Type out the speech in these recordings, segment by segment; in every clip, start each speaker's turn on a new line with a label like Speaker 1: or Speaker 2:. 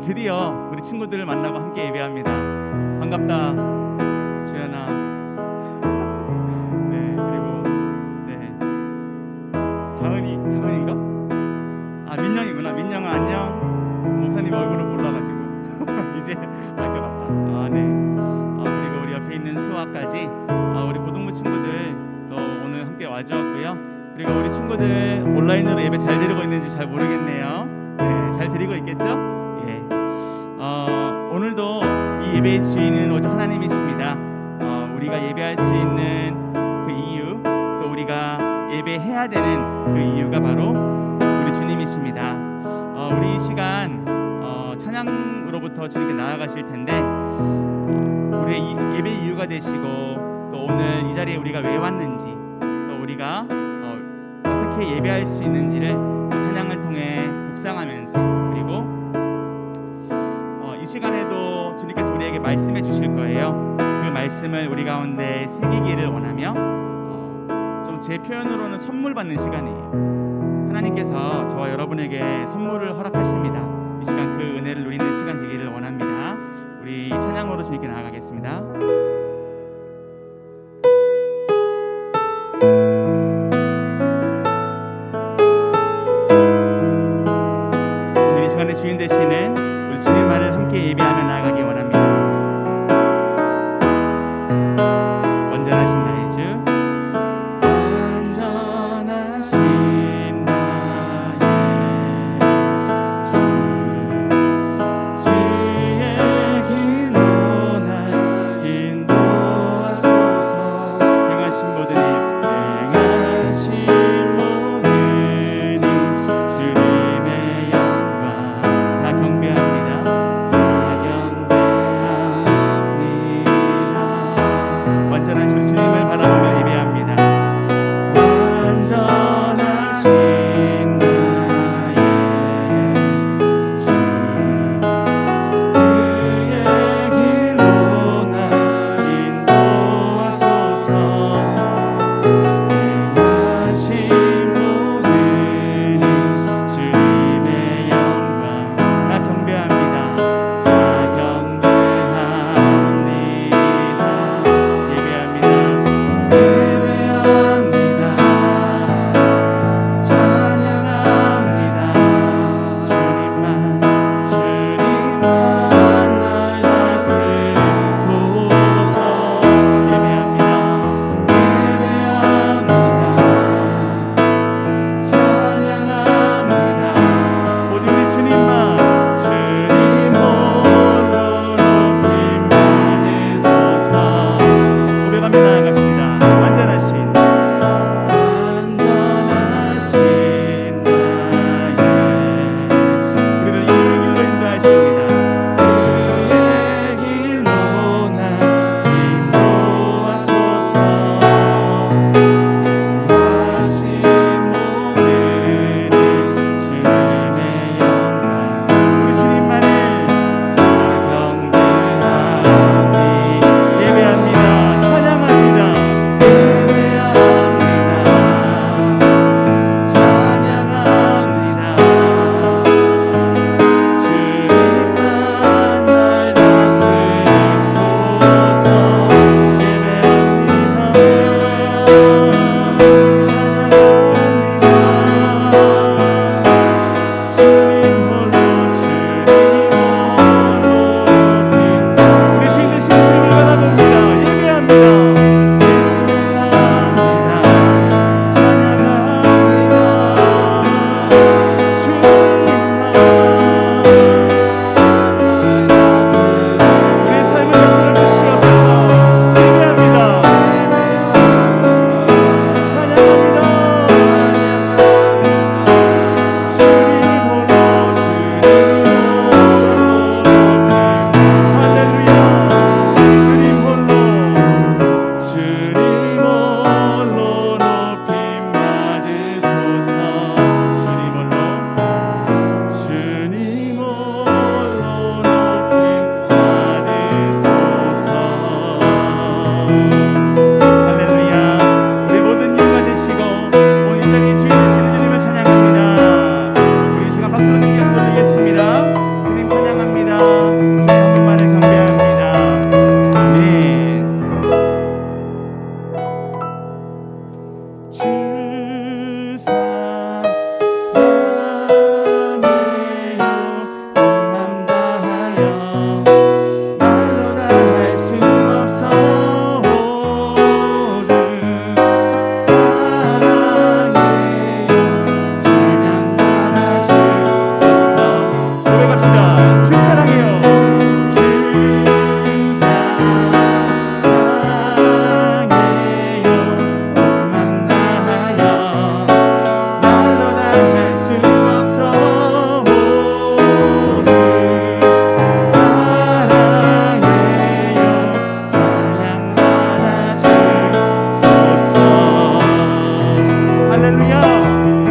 Speaker 1: 드디어 우리 친구들을 만나고 함께 예배합니다. 반갑다, 주연아. 네, 그리고 다은인가? 아, 민영이구나. 민영아 안녕. 목사님 얼굴을 몰라가지고 이제 알 것 같다. 아, 네. 그리고 우리 옆에 있는 수아까지 우리 고등부 친구들 또 오늘 함께 와주었고요. 그리고 우리 친구들 온라인으로 예배 잘 드리고 있는지 잘 모르겠네요. 네, 잘 드리고 있겠죠? 예. 오늘도 이 예배의 주인은 오직 하나님이십니다. 우리가 예배할 수 있는 그 이유, 또 우리가 예배해야 되는 그 이유가 바로 우리 주님이십니다. 우리 이 시간 찬양으로부터 주님께 나아가실 텐데 우리의 예배의 이유가 되시고 또 오늘 이 자리에 우리가 왜 왔는지 또 우리가 어떻게 예배할 수 있는지를 찬양을 통해 묵상하면서 그리고 이 시간에도 주님께서 우리에게 말씀해 주실 거예요. 그 말씀을 우리 가운데 새기기를 원하며 좀 제 표현으로는 선물 받는 시간이에요. 하나님께서 저와 여러분에게 선물을 허락하십니다. 이 시간 그 은혜를 누리는 시간 되기를 원합니다. 우리 찬양으로 주님께 나아가겠습니다. 우리 시간의 주인 되시는 우리 주님만을 함께 예배하며 나아가기 원합니다. 완전하신 나의 주,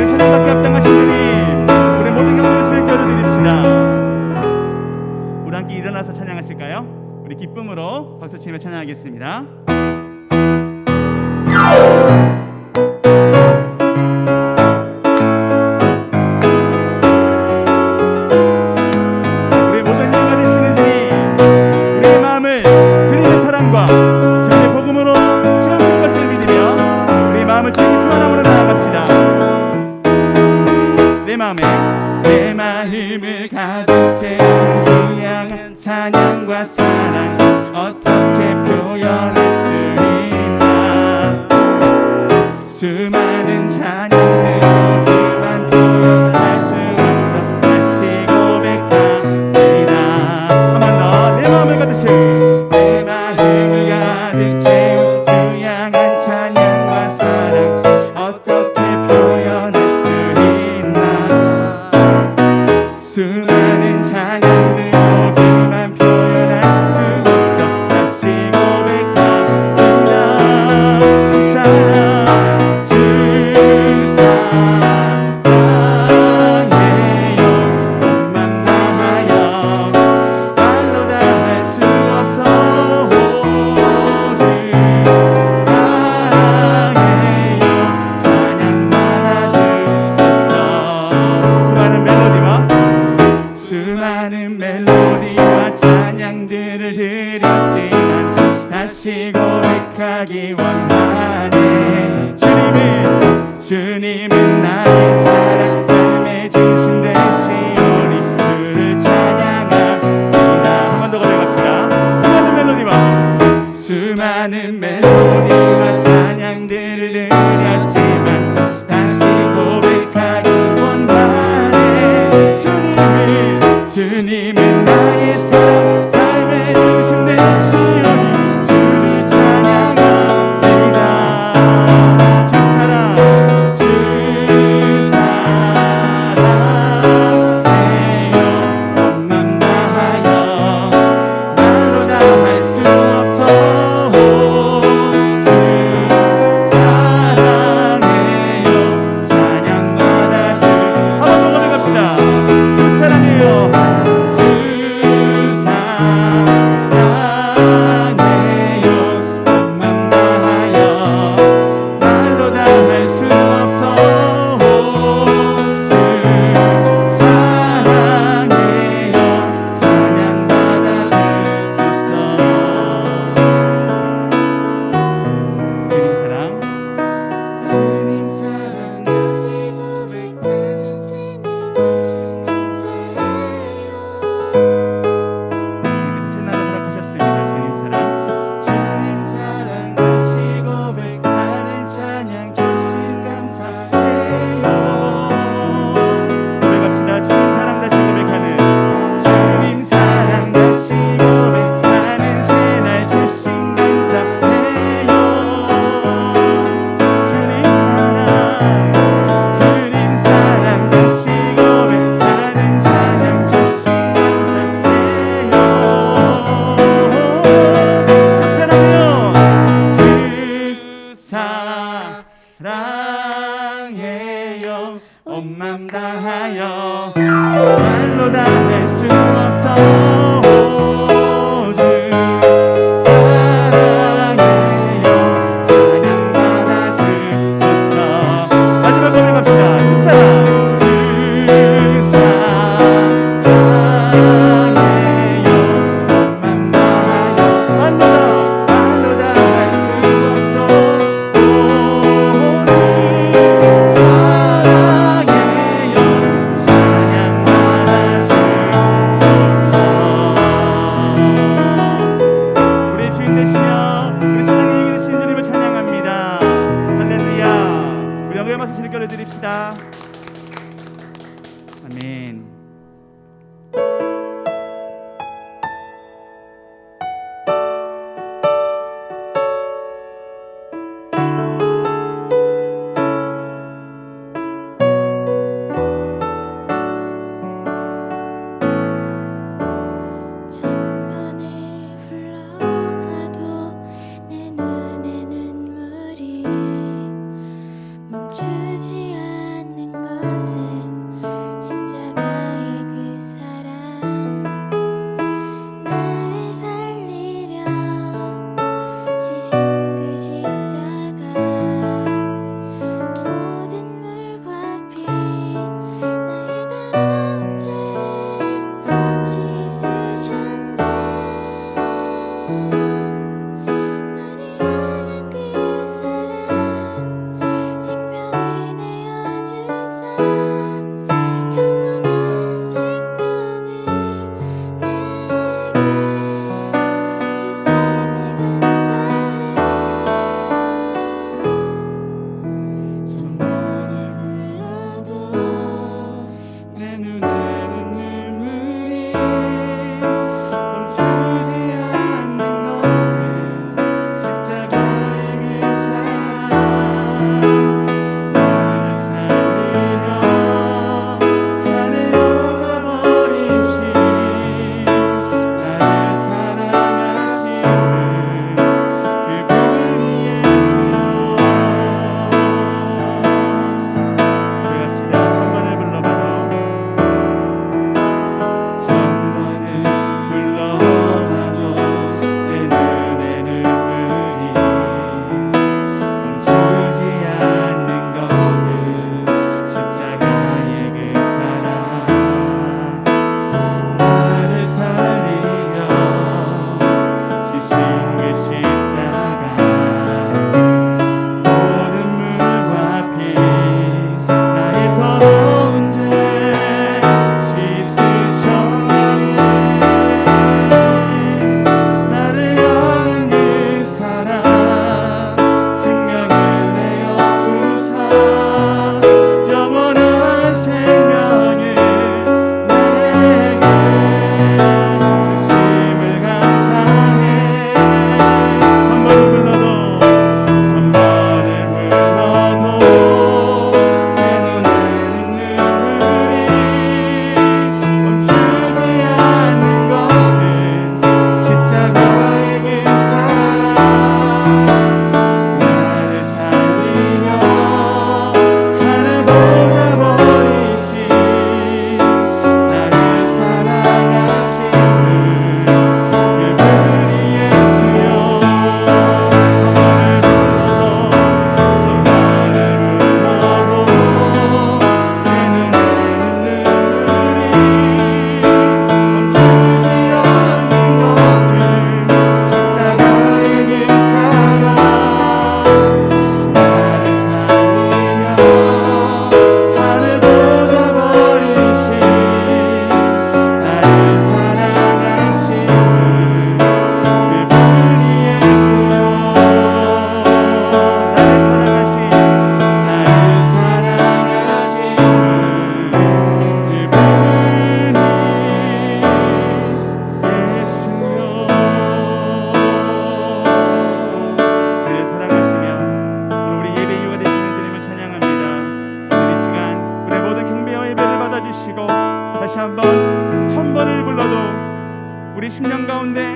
Speaker 1: 우리 찬양받기 합당하신 주님, 우리 모든 경배를 주님께 올려드립시다. 우리 함께 일어나서 찬양하실까요? 우리 기쁨으로 박수치며 찬양하겠습니다. 우리 모든 일과 되시는 주님, 우리의 마음을 주님의 사랑과 주님의 복음으로 채우실 것을 믿으며 우리 마음을 주님께 표현함으로 나아갑시다. 내 마음을 가득 채운 주 향한 찬양과 사랑 어떻게 표현할 수 있나. 수많은 찬양들로 그만 표현할 수 없어 다시 고백합니다. 한 번 더. 내 마음을 가득 채운 주 향한 찬양과 사랑 어떻게 표현할 수 있나. 수많은 찬양들로 그만 표현할 수 없어 다시 고백합니다. 주 사랑 주 사랑해요. 온맘 다하여 말로 다 할 수 없어. 주 사랑해요. 찬양받아 주소서. 수많은 멜로디와 찬양들을 드렸지만 다시 고백하기 원하네. 주님은 나의 사랑 삶의 중심 되시오니 주를 찬양합니다. 한 번 더 고백합시다. 수많은 멜로디와 찬양들을 드렸지만 다시 고백하기 원하네. 주님은 나의 사랑 삶의 중심 되시오니 주를 찬양합니다. 주 사랑해요. 온맘 다하여 말로 다 할 수 없어. 주 사랑해요. 찬양받아 주소서. 한번 더 고백합시다. 주 사랑해요. 사랑해요. 온 맘 다하여 말로 다 할 수 없어. 주 사랑해요. 찬양받아 주소서. 마지막 고백합시다. 주 사랑 주 사랑해요. 온 맘 다하여 말로 다 할 수 없어. 드립시다. 아멘.
Speaker 2: 멈추지 않는
Speaker 1: 주시고 다시 한번 1000번을 불러도 우리 심령 가운데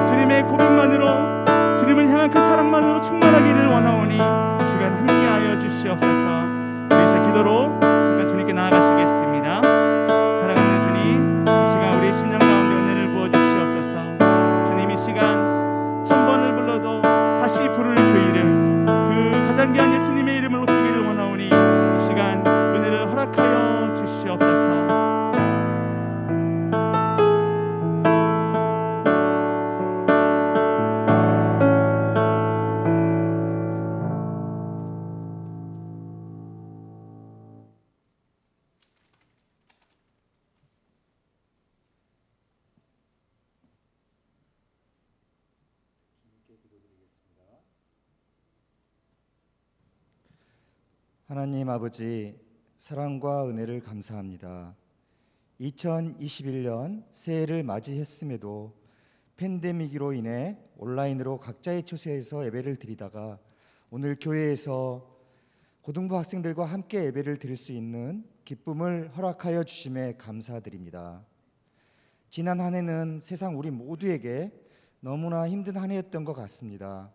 Speaker 1: 주님의 고백만으로 주님을 향한 그 사랑만으로 충만하기를 원하오니 이 시간 함께하여 주시옵소서. 우리 제 기도로 잠깐 주님께 나아가시겠습니다. 사랑하는 주님, 이 시간 우리 심령 가운데 은혜를 부어주시옵소서. 주님, 이 시간 1000번을 불러도 다시 부를 그 이름, 그 가장 귀한 예수님의 이름을 높이기를 원하오니 이 시간 은혜를 허락하여 주시옵소서.
Speaker 2: 하나님 아버지, 사랑과 은혜를 감사합니다. 2021년 새해를 맞이했음에도 팬데믹으로 인해 온라인으로 각자의 처소에서 예배를 드리다가 오늘 교회에서 고등부 학생들과 함께 예배를 드릴 수 있는 기쁨을 허락하여 주심에 감사드립니다. 지난 한 해는 세상 우리 모두에게 너무나 힘든 한 해였던 것 같습니다.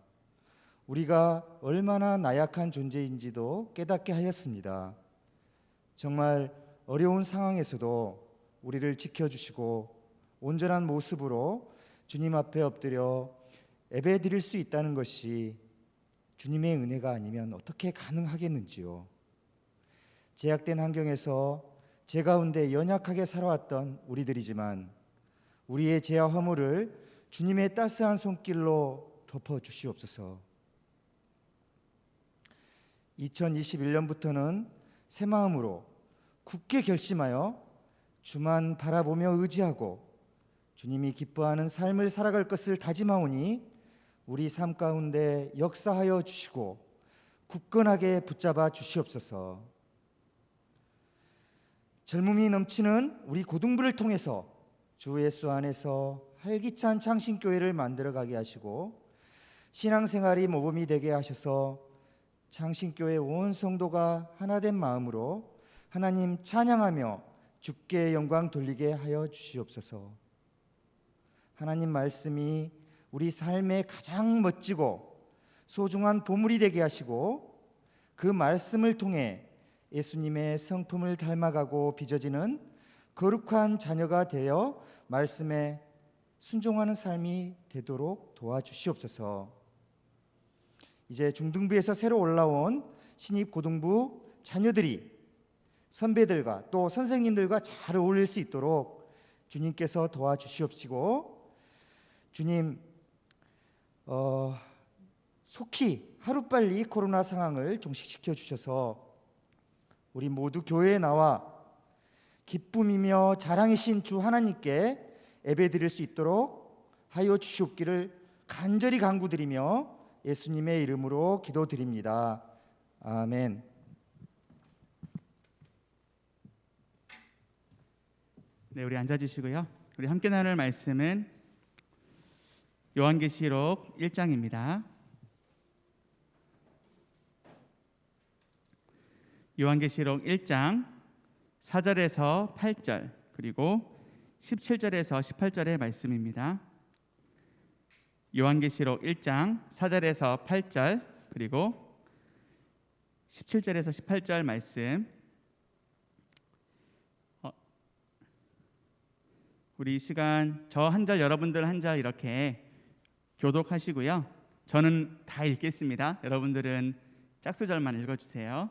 Speaker 2: 우리가 얼마나 나약한 존재인지도 깨닫게 하였습니다. 정말 어려운 상황에서도 우리를 지켜주시고 온전한 모습으로 주님 앞에 엎드려 예배 드릴 수 있다는 것이 주님의 은혜가 아니면 어떻게 가능하겠는지요. 제약된 환경에서 제 가운데 연약하게 살아왔던 우리들이지만 우리의 죄와 허물을 주님의 따스한 손길로 덮어주시옵소서. 2021년부터는 새 마음으로 굳게 결심하여 주만 바라보며 의지하고 주님이 기뻐하는 삶을 살아갈 것을 다짐하오니 우리 삶 가운데 역사하여 주시고 굳건하게 붙잡아 주시옵소서. 젊음이 넘치는 우리 고등부를 통해서 주 예수 안에서 활기찬 창신교회를 만들어가게 하시고 신앙생활이 모범이 되게 하셔서 창신교회 온 성도가 하나된 마음으로 하나님 찬양하며 주께 영광 돌리게 하여 주시옵소서. 하나님 말씀이 우리 삶의 가장 멋지고 소중한 보물이 되게 하시고 그 말씀을 통해 예수님의 성품을 닮아가고 빚어지는 거룩한 자녀가 되어 말씀에 순종하는 삶이 되도록 도와주시옵소서. 이제 중등부에서 새로 올라온 신입 고등부 자녀들이 선배들과 또 선생님들과 잘 어울릴 수 있도록 주님께서 도와주시옵시고 주님 속히 하루빨리 코로나 상황을 종식시켜 주셔서 우리 모두 교회에 나와 기쁨이며 자랑이신 주 하나님께 예배드릴 수 있도록 하여 주시옵기를 간절히 간구드리며 예수님의 이름으로 기도드립니다. 아멘.
Speaker 1: 네, 우리 앉아주시고요. 우리 함께 나눌 말씀은 요한계시록 1장입니다. 요한계시록 1장 4절에서 8절 그리고 17절에서 18절의 말씀입니다. 요한계시록 1장 4절에서 8절 그리고 17절에서 18절 말씀, 우리 이 시간 저 한 절 여러분들 한 절 이렇게 교독하시고요. 저는 다 읽겠습니다. 여러분들은 짝수절만 읽어주세요.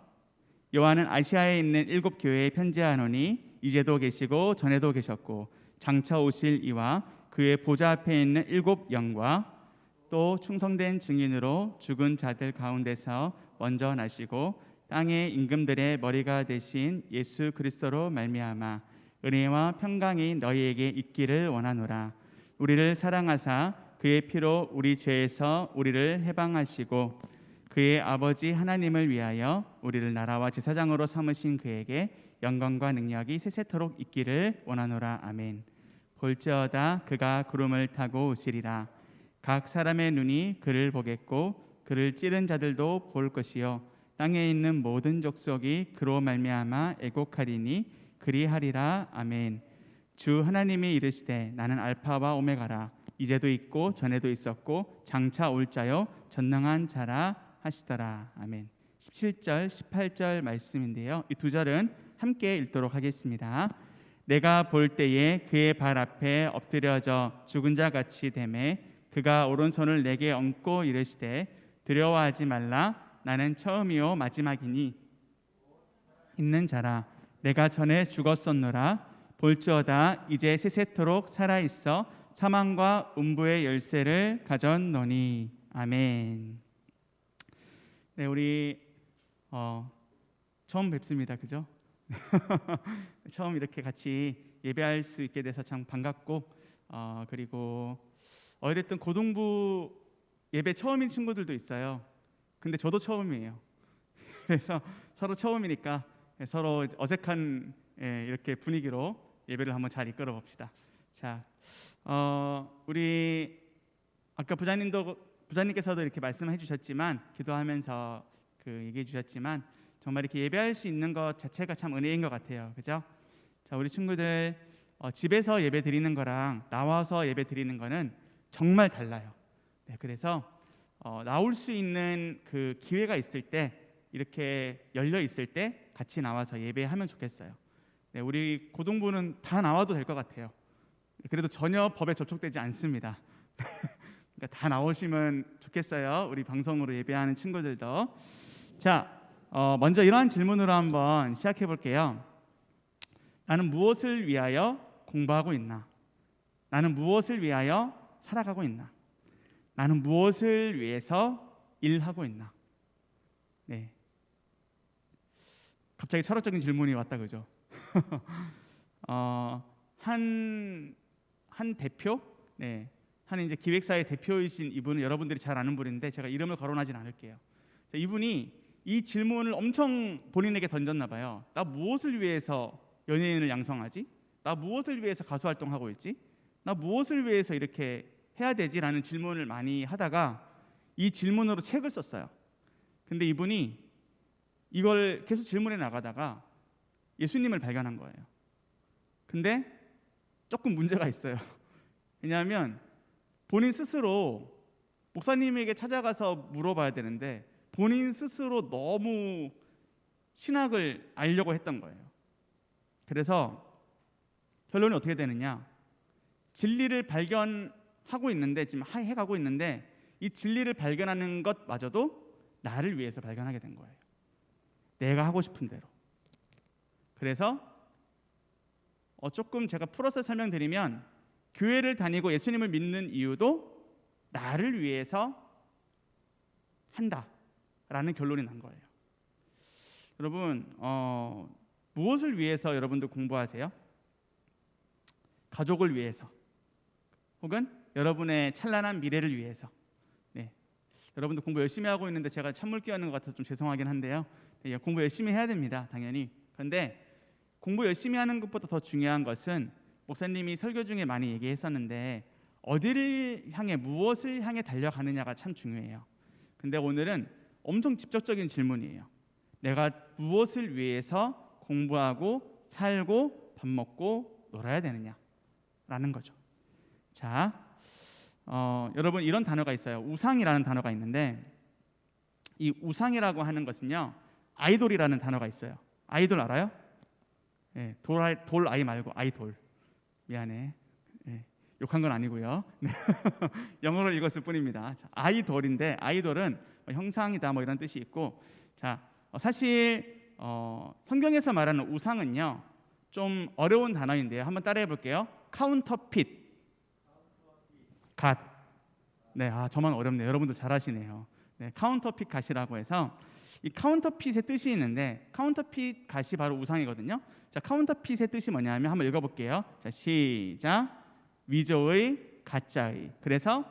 Speaker 1: 요한은 아시아에 있는 7 교회에 편지하노니 이제도 계시고 전에도 계셨고 장차 오실 이와 그의 보좌 앞에 있는 7 영과 또 충성된 증인으로 죽은 자들 가운데서 먼저 나시고 땅의 임금들의 머리가 되신 예수 그리스도로 말미암아 은혜와 평강이 너희에게 있기를 원하노라. 우리를 사랑하사 그의 피로 우리 죄에서 우리를 해방하시고 그의 아버지 하나님을 위하여 우리를 나라와 제사장으로 삼으신 그에게 영광과 능력이 세세토록 있기를 원하노라. 아멘. 볼지어다 그가 구름을 타고 오시리라. 각 사람의 눈이 그를 보겠고 그를 찌른 자들도 볼 것이요 땅에 있는 모든 족속이 그로 말미암아 애곡하리니 그리하리라. 아멘. 주 하나님이 이르시되 나는 알파와 오메가라. 이제도 있고 전에도 있었고 장차 올 자요 전능한 자라 하시더라. 아멘. 17절 18절 말씀인데요, 이 두 절은 함께 읽도록 하겠습니다. 내가 볼 때에 그의 발 앞에 엎드려져 죽은 자 같이 되매 그가 오른손을 내게 얹고 이르시되 두려워하지 말라. 나는 처음이요 마지막이니 있는 자라. 내가 전에 죽었었노라. 볼지어다 이제 세세토록 살아 있어 사망과 음부의 열쇠를 가졌노니. 아멘. 네, 우리 처음 뵙습니다. 그죠? 처음 이렇게 같이 예배할 수 있게 돼서 참 반갑고, 그리고 어찌됐든 고등부 예배 처음인 친구들도 있어요. 근데 저도 처음이에요. 그래서 서로 처음이니까 서로 어색한 이렇게 분위기로 예배를 한번 잘 이끌어 봅시다. 자, 우리 아까 부장님께서도 이렇게 말씀해 주셨지만, 기도하면서 얘기해 주셨지만, 정말 이렇게 예배할 수 있는 것 자체가 참 은혜인 것 같아요. 그죠? 자, 우리 친구들 집에서 예배 드리는 거랑 나와서 예배 드리는 거는 정말 달라요. 네, 그래서 나올 수 있는 그 기회가 있을 때, 이렇게 열려 있을 때 같이 나와서 예배하면 좋겠어요. 네, 우리 고등부는 다 나와도 될 것 같아요. 그래도 전혀 법에 접촉되지 않습니다. 그러니까 다 나오시면 좋겠어요. 우리 방송으로 예배하는 친구들도. 자, 먼저 이러한 질문으로 한번 시작해 볼게요. 나는 무엇을 위하여 공부하고 있나? 나는 무엇을 위하여 살아가고 있나? 나는 무엇을 위해서 일하고 있나? 네. 갑자기 철학적인 질문이 왔다, 그죠? 한 대표, 네, 한 이제 기획사의 대표이신 이분은 여러분들이 잘 아는 분인데 제가 이름을 거론하진 않을게요. 이분이 이 질문을 엄청 본인에게 던졌나 봐요. 나 무엇을 위해서 연예인을 양성하지? 나 무엇을 위해서 가수 활동하고 있지? 나 무엇을 위해서 이렇게 해야 되지라는 질문을 많이 하다가 이 질문으로 책을 썼어요. 근데 이분이 이걸 계속 질문해 나가다가 예수님을 발견한 거예요. 근데 조금 문제가 있어요. 왜냐하면 본인 스스로 목사님에게 찾아가서 물어봐야 되는데 본인 스스로 너무 신학을 알려고 했던 거예요. 그래서 결론이 어떻게 되느냐? 진리를 발견하고 있는데, 지금 해가고 있는데, 이 진리를 발견하는 것마저도 나를 위해서 발견하게 된 거예요. 내가 하고 싶은 대로. 그래서 조금 제가 풀어서 설명드리면, 교회를 다니고 예수님을 믿는 이유도 나를 위해서 한다라는 결론이 난 거예요. 여러분, 무엇을 위해서 여러분들 공부하세요? 가족을 위해서, 혹은 여러분의 찬란한 미래를 위해서. 네, 여러분들 공부 열심히 하고 있는데 제가 찬물 끼얹는 것 같아서 좀 죄송하긴 한데요. 네, 공부 열심히 해야 됩니다, 당연히. 그런데 공부 열심히 하는 것보다 더 중요한 것은, 목사님이 설교 중에 많이 얘기했었는데, 어디를 향해, 무엇을 향해 달려가느냐가 참 중요해요. 근데 오늘은 엄청 직접적인 질문이에요. 내가 무엇을 위해서 공부하고 살고 밥 먹고 놀아야 되느냐라는 거죠. 자, 여러분, 이런 단어가 있어요. 우상이라는 단어가 있는데, 이 우상이라고 하는 것은요, 아이돌이라는 단어가 있어요. 아이돌 알아요? 네, 돌 아이 말고 아이돌. 미안해. 네, 욕한 건 아니고요. 네. 영어로 읽었을 뿐입니다. 자, 아이돌인데, 아이돌은 형상이다 뭐 이런 뜻이 있고, 자, 사실 성경에서 말하는 우상은요, 좀 어려운 단어인데요. 한번 따라해 볼게요. 카운터핏, 갓. 네, 저만 어렵네요. 여러분들 잘하시네요. 네, 카운터핏 갓이라고 해서, 이 카운터핏의 뜻이 있는데, 카운터핏 갓이 바로 우상이거든요. 자, 카운터핏의 뜻이 뭐냐면 한번 읽어볼게요. 자, 시작. 위조의, 가짜의. 그래서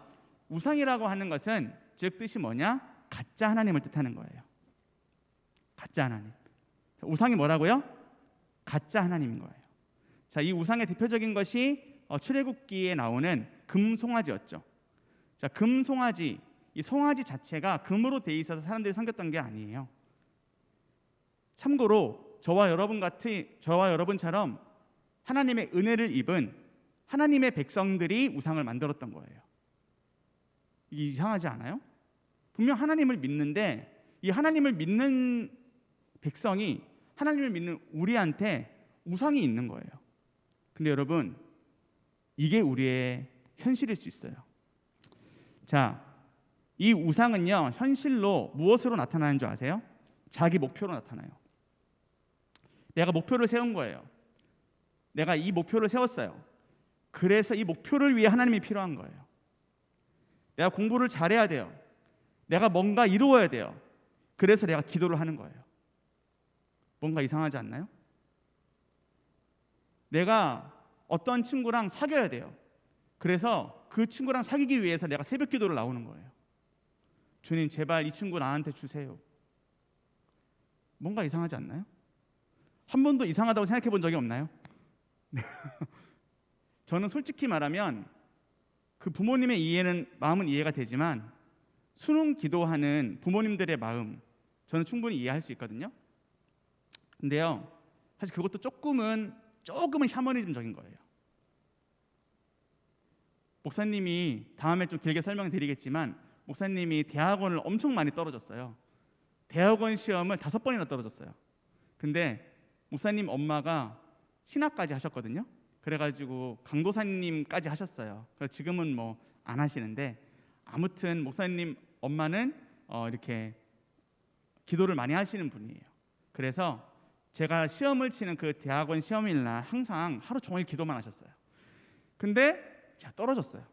Speaker 1: 우상이라고 하는 것은 즉 뜻이 뭐냐? 가짜 하나님을 뜻하는 거예요. 가짜 하나님. 자, 우상이 뭐라고요? 가짜 하나님인 거예요. 자, 이 우상의 대표적인 것이 출애굽기에 나오는 금송아지였죠. 자, 금송아지, 이 송아지 자체가 금으로 돼 있어서 사람들이 섬겼던 게 아니에요. 참고로 저와 여러분처럼 하나님의 은혜를 입은 하나님의 백성들이 우상을 만들었던 거예요. 이상하지 않아요? 분명 하나님을 믿는데 이 하나님을 믿는 백성이 하나님을 믿는 우리한테 우상이 있는 거예요. 근데 여러분, 이게 우리의 현실일 수 있어요. 자, 이 우상은요, 현실로 무엇으로 나타나는 줄 아세요? 자기 목표로 나타나요. 내가 목표를 세운 거예요. 내가 이 목표를 세웠어요. 그래서 이 목표를 위해 하나님이 필요한 거예요. 내가 공부를 잘해야 돼요. 내가 뭔가 이루어야 돼요. 그래서 내가 기도를 하는 거예요. 뭔가 이상하지 않나요? 내가 어떤 친구랑 사귀어야 돼요. 그래서 그 친구랑 사귀기 위해서 내가 새벽 기도를 나오는 거예요. 주님, 제발 이 친구 나한테 주세요. 뭔가 이상하지 않나요? 한 번도 이상하다고 생각해 본 적이 없나요? 저는 솔직히 말하면 그 부모님의 마음은 이해가 되지만 수능 기도하는 부모님들의 마음 저는 충분히 이해할 수 있거든요. 근데요, 사실 그것도 조금은 샤머니즘적인 거예요. 목사님이 다음에 좀 길게 설명드리겠지만 목사님이 대학원을 엄청 많이 떨어졌어요. 대학원 시험을 5번이나 떨어졌어요. 근데 목사님 엄마가 신학까지 하셨거든요. 그래가지고 강도사님까지 하셨어요. 그래서 지금은 뭐 안 하시는데, 아무튼 목사님 엄마는 이렇게 기도를 많이 하시는 분이에요. 그래서 제가 시험을 치는 그 대학원 시험일 날 항상 하루 종일 기도만 하셨어요. 근데 제가 떨어졌어요.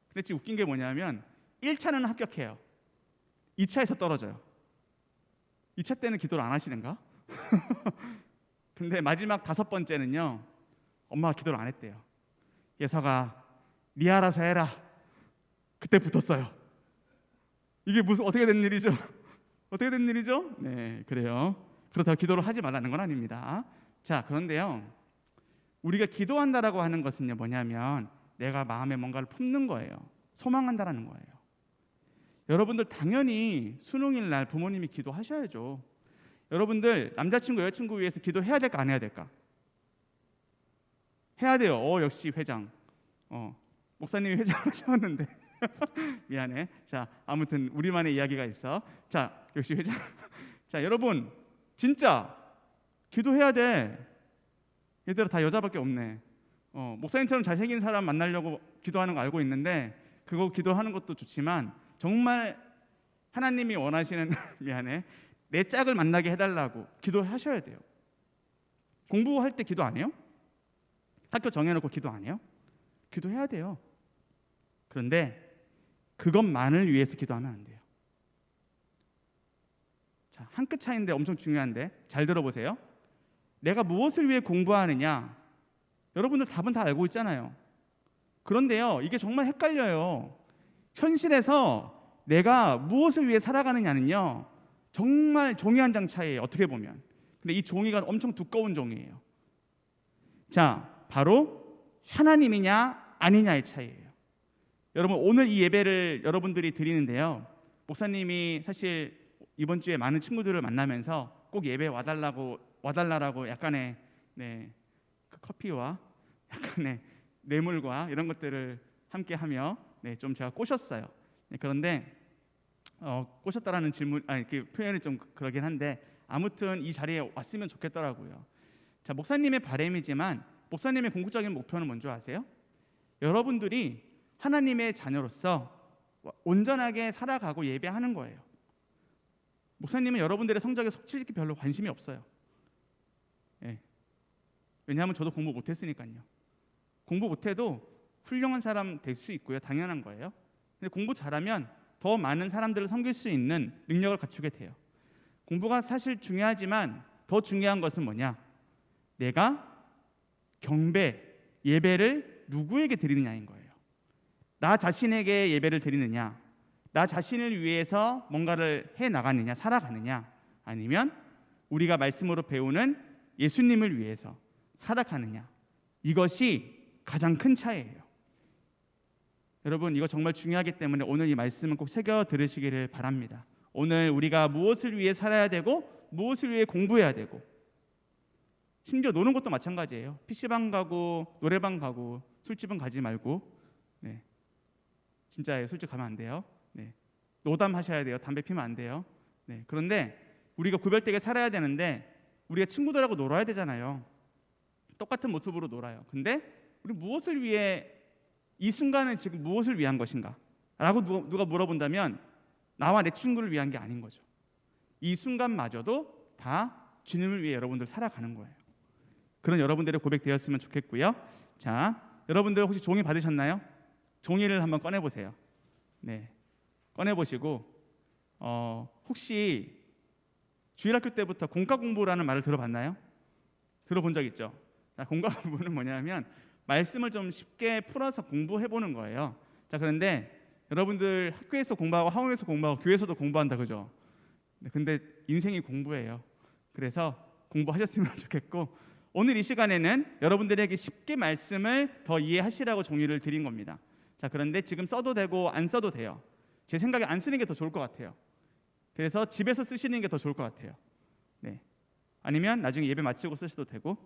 Speaker 1: 근데 지금 웃긴 게 뭐냐면 1차는 합격해요. 2차에서 떨어져요. 2차 때는 기도를 안 하시는가? 근데 마지막 5번째는요, 엄마가 기도를 안 했대요. 예서가 네 알아서 해라. 그때 붙었어요. 이게 무슨 어떻게 된 일이죠? 어떻게 된 일이죠? 네, 그래요. 그렇다고 기도를 하지 말라는 건 아닙니다. 자, 그런데요, 우리가 기도한다라고 하는 것은요, 뭐냐면 내가 마음에 뭔가를 품는 거예요. 소망한다라는 거예요. 여러분들 당연히 수능일 날 부모님이 기도하셔야죠. 여러분들 남자친구 여자친구 위해서 기도해야 될까 안 해야 될까? 해야 돼요. 역시 회장. 목사님이 회장을 세웠는데 미안해. 자, 아무튼 우리만의 이야기가 있어. 자, 역시 회장. 자, 여러분 진짜 기도해야 돼. 얘들아, 다 여자밖에 없네. 목사님처럼 잘생긴 사람 만나려고 기도하는 거 알고 있는데, 그거 기도하는 것도 좋지만 정말 하나님이 원하시는 미안해, 내 짝을 만나게 해달라고 기도하셔야 돼요. 공부할 때 기도 안 해요? 학교 정해놓고 기도 안 해요? 기도해야 돼요. 그런데 그것만을 위해서 기도하면 안 돼요. 자, 한 끗 차이인데 엄청 중요한데 잘 들어보세요. 내가 무엇을 위해 공부하느냐? 여러분들 답은 다 알고 있잖아요. 그런데요, 이게 정말 헷갈려요. 현실에서 내가 무엇을 위해 살아가느냐는요, 정말 종이 한 장 차이예요. 어떻게 보면. 근데 이 종이가 엄청 두꺼운 종이에요. 자, 바로 하나님이냐 아니냐의 차이예요. 여러분, 오늘 이 예배를 여러분들이 드리는데요, 목사님이 사실 이번 주에 많은 친구들을 만나면서 꼭 예배 와달라고 약간의 그 커피와 약간의 뇌물과 이런 것들을 함께하며 좀 제가 꼬셨어요. 그런데 꼬셨다라는 그 표현이 좀 그러긴 한데, 아무튼 이 자리에 왔으면 좋겠더라고요. 자, 목사님의 바람이지만 목사님의 궁극적인 목표는 뭔지 아세요? 여러분들이 하나님의 자녀로서 온전하게 살아가고 예배하는 거예요. 목사님은 여러분들의 성적에 솔직히 별로 관심이 없어요. 왜냐하면 저도 공부 못했으니까요. 공부 못해도 훌륭한 사람 될 수 있고요, 당연한 거예요. 근데 공부 잘하면 더 많은 사람들을 섬길 수 있는 능력을 갖추게 돼요. 공부가 사실 중요하지만 더 중요한 것은 뭐냐? 내가 경배, 예배를 누구에게 드리느냐인 거예요. 나 자신에게 예배를 드리느냐, 나 자신을 위해서 뭔가를 해 나가느냐, 살아가느냐, 아니면 우리가 말씀으로 배우는 예수님을 위해서 살아가느냐, 이것이 가장 큰 차이예요. 여러분, 이거 정말 중요하기 때문에 오늘 이 말씀은 꼭 새겨 들으시기를 바랍니다. 오늘 우리가 무엇을 위해 살아야 되고 무엇을 위해 공부해야 되고 심지어 노는 것도 마찬가지예요. PC방 가고 노래방 가고 술집은 가지 말고, 네, 진짜예요. 술집 가면 안 돼요. 네, 노담하셔야 돼요. 담배 피면 안 돼요. 네, 그런데 우리가 구별되게 살아야 되는데 우리가 친구들하고 놀아야 되잖아요. 똑같은 모습으로 놀아요. 근데 우리 무엇을 위해, 이 순간은 지금 무엇을 위한 것인가? 라고 누가 물어본다면 나와 내 친구를 위한 게 아닌 거죠. 이 순간마저도 다 주님을 위해 여러분들 살아가는 거예요. 그런 여러분들의 고백되었으면 좋겠고요. 자, 여러분들 혹시 종이 받으셨나요? 종이를 한번 꺼내보세요. 네, 꺼내보시고 혹시 주일학교 때부터 공과 공부라는 말을 들어봤나요? 들어본 적 있죠? 자, 공과 공부는 뭐냐면 말씀을 좀 쉽게 풀어서 공부해보는 거예요. 자, 그런데 여러분들 학교에서 공부하고 학원에서 공부하고 교회에서도 공부한다, 그죠? 네, 근데 인생이 공부예요. 그래서 공부하셨으면 좋겠고, 오늘 이 시간에는 여러분들에게 쉽게 말씀을 더 이해하시라고 종이를 드린 겁니다. 자, 그런데 지금 써도 되고 안 써도 돼요. 제 생각에 안 쓰는 게 더 좋을 것 같아요. 그래서 집에서 쓰시는 게 더 좋을 것 같아요. 네, 아니면 나중에 예배 마치고 쓰셔도 되고.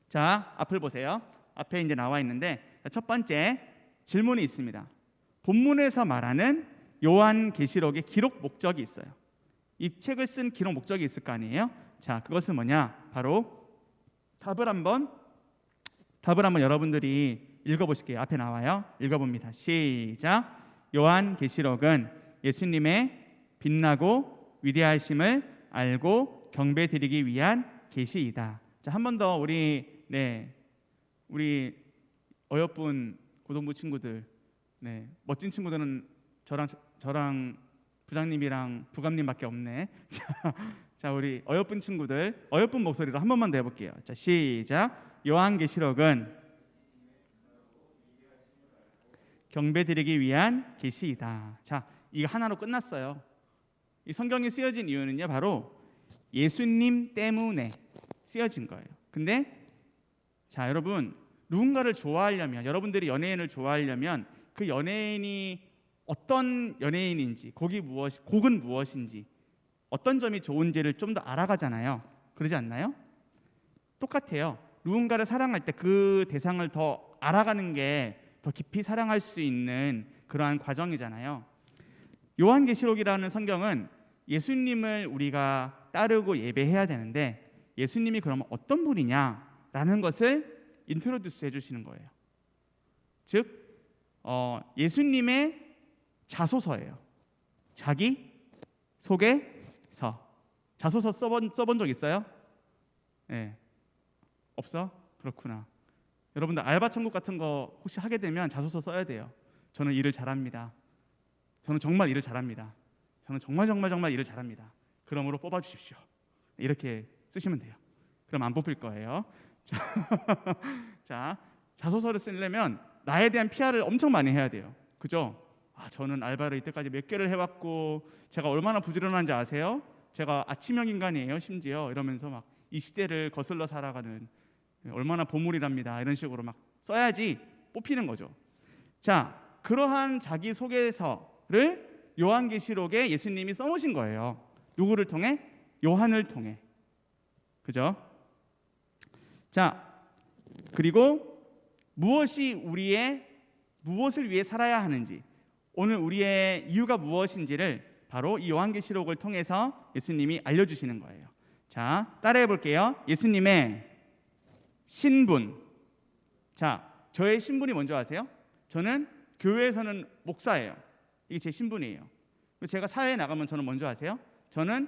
Speaker 1: 자, 앞을 보세요. 앞에 이제 나와 있는데, 첫 번째 질문이 있습니다. 본문에서 말하는 요한계시록의 기록 목적이 있어요. 이 책을 쓴 기록 목적이 있을 거 아니에요? 자, 그것은 뭐냐? 바로 답을 한번 여러분들이 읽어보실게요. 앞에 나와요. 읽어봅니다. 시작. 요한계시록은 예수님의 빛나고 위대하심을 알고 경배드리기 위한 계시이다. 자, 한 번 더 우리 어여쁜 고등부 친구들, 네, 멋진 친구들은 저랑 부장님이랑 부감님밖에 없네. 자, 우리 어여쁜 친구들, 어여쁜 목소리로 한 번만 더 해볼게요. 자, 시작. 요한계시록은 경배드리기 위한 계시이다. 자, 이거 하나로 끝났어요. 이 성경이 쓰여진 이유는요, 바로 예수님 때문에 쓰여진 거예요. 근데 자, 여러분, 누군가를 좋아하려면, 여러분들이 연예인을 좋아하려면 그 연예인이 어떤 연예인인지, 곡은 무엇인지, 어떤 점이 좋은지를 좀 더 알아가잖아요. 그러지 않나요? 똑같아요. 누군가를 사랑할 때 그 대상을 더 알아가는 게 더 깊이 사랑할 수 있는 그러한 과정이잖아요. 요한계시록이라는 성경은 예수님을 우리가 따르고 예배해야 되는데, 예수님이 그러면 어떤 분이냐라는 것을 인트로듀스 해주시는 거예요. 즉 예수님의 자소서예요. 자기 소개서. 자소서 써본 적 있어요? 네. 없어? 그렇구나. 여러분들 알바 천국 같은 거 혹시 하게 되면 자소서 써야 돼요. 저는 일을 잘합니다. 저는 정말 일을 잘합니다. 저는 정말 일을 잘합니다. 그러므로 뽑아주십시오. 이렇게 쓰시면 돼요. 그럼 안 뽑힐 거예요. 자, 자소서를 쓰려면 나에 대한 PR을 엄청 많이 해야 돼요. 그죠? 저는 알바를 이때까지 몇 개를 해왔고 제가 얼마나 부지런한지 아세요? 제가 아침형 인간이에요. 심지어 이러면서 막 이 시대를 거슬러 살아가는 얼마나 보물이랍니다. 이런 식으로 막 써야지 뽑히는 거죠. 자, 그러한 자기 소개서를 요한계시록에 예수님이 써놓으신 거예요. 누구를 통해? 요한을 통해. 그죠? 자, 그리고 무엇을 위해 살아야 하는지, 오늘 우리의 이유가 무엇인지를 바로 이 요한계시록을 통해서 예수님이 알려주시는 거예요. 자, 따라해 볼게요. 예수님의 신분. 자, 저의 신분이 뭔지 아세요? 저는 교회에서는 목사예요. 이게 제 신분이에요. 제가 사회에 나가면 저는 뭔지 아세요? 저는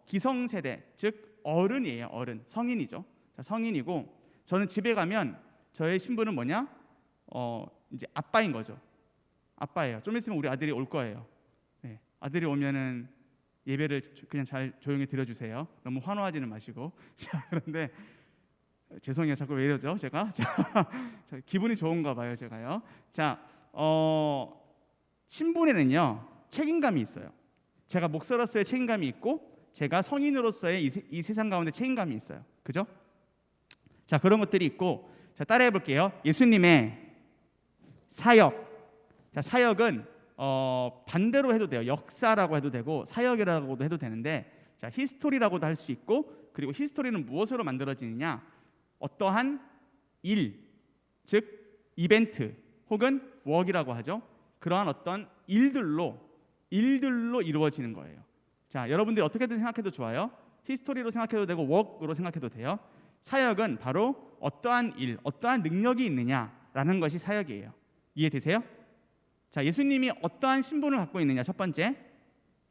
Speaker 1: 기성세대, 즉 어른이에요. 어른, 성인이죠. 자, 성인이고, 저는 집에 가면 저의 신분은 뭐냐? 이제 아빠인 거죠. 아빠예요. 좀 있으면 우리 아들이 올 거예요. 네, 아들이 오면은 예배를 그냥 잘 조용히 드려주세요. 너무 환호하지는 마시고. 자, 그런데 죄송해요. 자꾸 왜 이러죠? 제가 기분이 좋은가 봐요. 제가요. 자, 신분에는요 책임감이 있어요. 제가 목사로서의 책임감이 있고, 제가 성인으로서의 이 세상 가운데 책임감이 있어요. 그죠? 자, 그런 것들이 있고, 자, 따라해 볼게요. 예수님의 사역. 자, 사역은 반대로 해도 돼요. 역사라고 해도 되고 사역이라고도 해도 되는데, 자, 히스토리라고도 할 수 있고 그리고 히스토리는 무엇으로 만들어지느냐? 어떠한 일, 즉 이벤트 혹은 웍이라고 하죠. 그러한 어떤 일들로 이루어지는 거예요. 자, 여러분들이 어떻게든 생각해도 좋아요. 히스토리로 생각해도 되고 웍으로 생각해도 돼요. 사역은 바로 어떠한 일, 어떠한 능력이 있느냐라는 것이 사역이에요. 이해되세요? 자, 예수님이 어떠한 신분을 갖고 있느냐, 첫 번째.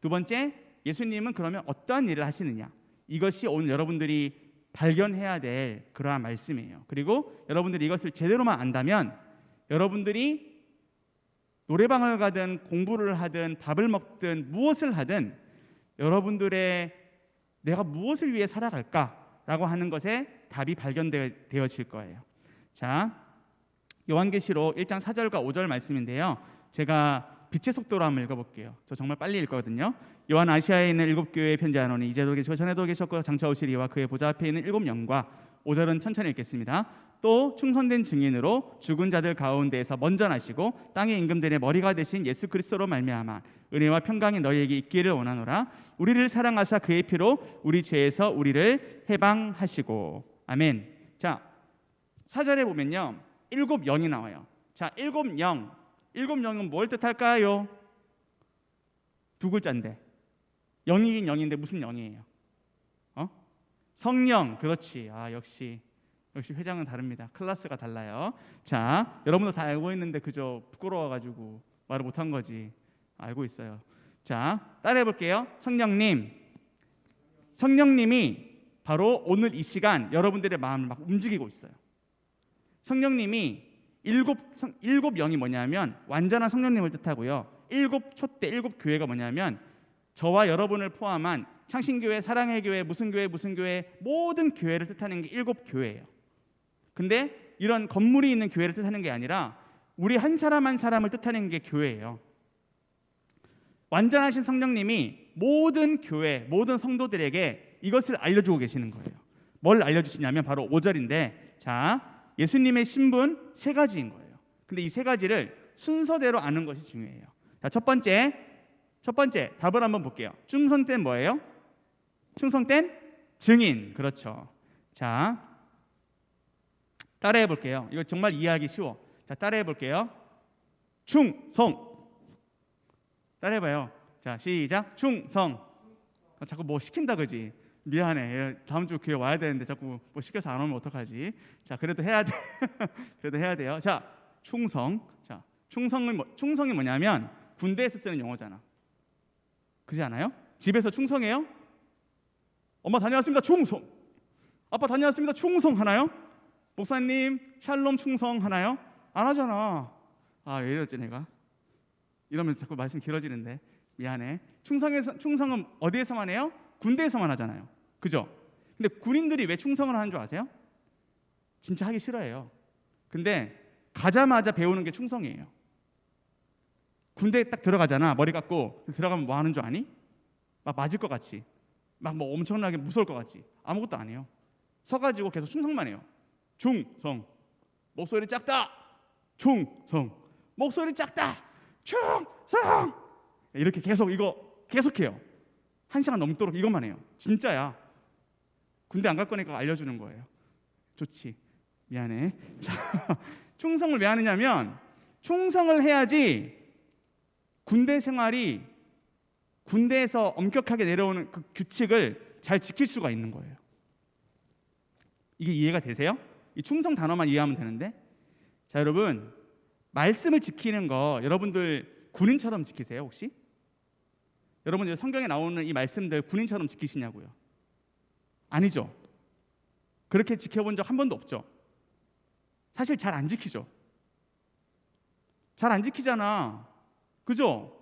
Speaker 1: 두 번째, 예수님은 그러면 어떠한 일을 하시느냐. 이것이 오늘 여러분들이 발견해야 될 그러한 말씀이에요. 그리고 여러분들이 이것을 제대로만 안다면 여러분들이 노래방을 가든 공부를 하든 밥을 먹든 무엇을 하든 여러분들의 내가 무엇을 위해 살아갈까라고 하는 것에 답이 발견되어질 거예요. 자, 요한계시록 1장 4절과 5절 말씀인데요. 제가 빛의 속도로 한번 읽어볼게요. 저 정말 빨리 읽거든요. 요한 아시아에 있는 7교회에 편지하노니 이제도 계시고 전에도 계셨고 장차 오시리와 그의 보좌 앞에 있는 7영과 5절은 천천히 읽겠습니다. 또 충성된 증인으로 죽은 자들 가운데에서 먼저 나시고 땅의 임금들의 머리가 되신 예수 그리스도로 말미암아 은혜와 평강이 너희에게 있기를 원하노라. 우리를 사랑하사 그의 피로 우리 죄에서 우리를 해방하시고. 아멘. 자, 4절에 보면요 7영이 나와요. 자, 7영은 뭘 뜻할까요? 두 글자인데 영이긴 영인데 무슨 영이에요? 성령. 그렇지. 역시 회장은 다릅니다. 클래스가 달라요. 자, 여러분도 다 알고 있는데 그저 부끄러워가지고 말을 못한 거지. 알고 있어요. 자, 따라해 볼게요. 성령님이 바로 오늘 이 시간 여러분들의 마음을 막 움직이고 있어요. 성령님이 일곱 영이 뭐냐면 완전한 성령님을 뜻하고요. 7촛대 7교회가 뭐냐면 저와 여러분을 포함한 창신교회, 사랑의 교회, 무슨 교회 모든 교회를 뜻하는 게 7교회예요. 근데 이런 건물이 있는 교회를 뜻하는 게 아니라 우리 한 사람 한 사람을 뜻하는 게 교회예요. 완전하신 성령님이 모든 교회, 모든 성도들에게 이것을 알려주고 계시는 거예요. 뭘 알려주시냐면 바로 5절인데, 자, 예수님의 신분 3가지인 거예요. 근데 이 3가지를 순서대로 아는 것이 중요해요. 자, 첫 번째 답을 한번 볼게요. 충성된 뭐예요? 충성된 증인. 그렇죠. 자, 따라해 볼게요. 이거 정말 이해하기 쉬워. 자, 따라해 볼게요. 충성. 따라해봐요. 자, 시작. 충성. 자꾸 뭐 시킨다 그지? 미안해. 다음 주 교회 와야 되는데 자꾸 뭐 시켜서 안 오면 어떡하지? 자, 그래도 해야 돼. 그래도 해야 돼요. 자, 충성. 자, 충성이 뭐냐면 군대에서 쓰는 용어잖아. 그지 않아요? 집에서 충성해요? 엄마 다녀왔습니다. 충성. 아빠 다녀왔습니다. 충성 하나요? 목사님 샬롬 충성 하나요? 안 하잖아. 왜 이러지 내가? 이러면 자꾸 말씀 길어지는데 미안해. 충성은 어디에서만 해요? 군대에서만 하잖아요. 그죠? 근데 군인들이 왜 충성을 하는 줄 아세요? 진짜 하기 싫어해요. 근데 가자마자 배우는 게 충성이에요. 군대에 딱 들어가잖아. 머리 감고 들어가면 뭐 하는 줄 아니? 막 맞을 것 같이, 막 뭐 엄청나게 무서울 것 같지. 아무것도 안 해요. 서가지고 계속 충성만 해요. 충성. 목소리 작다. 충성. 목소리 작다. 충성. 이렇게 계속해요. 1시간 넘도록 이것만 해요. 진짜야. 군대 안 갈 거니까 알려주는 거예요. 좋지. 미안해. 자, 충성을 왜 하느냐면 충성을 해야지 군대 생활이 군대에서 엄격하게 내려오는 그 규칙을 잘 지킬 수가 있는 거예요. 이게 이해가 되세요? 이 충성 단어만 이해하면 되는데, 자, 여러분 말씀을 지키는 거 여러분들 군인처럼 지키세요 혹시? 여러분 성경에 나오는 이 말씀들 군인처럼 지키시냐고요? 아니죠. 그렇게 지켜본 적 한 번도 없죠. 사실 잘 안 지키죠. 잘 안 지키잖아. 그죠?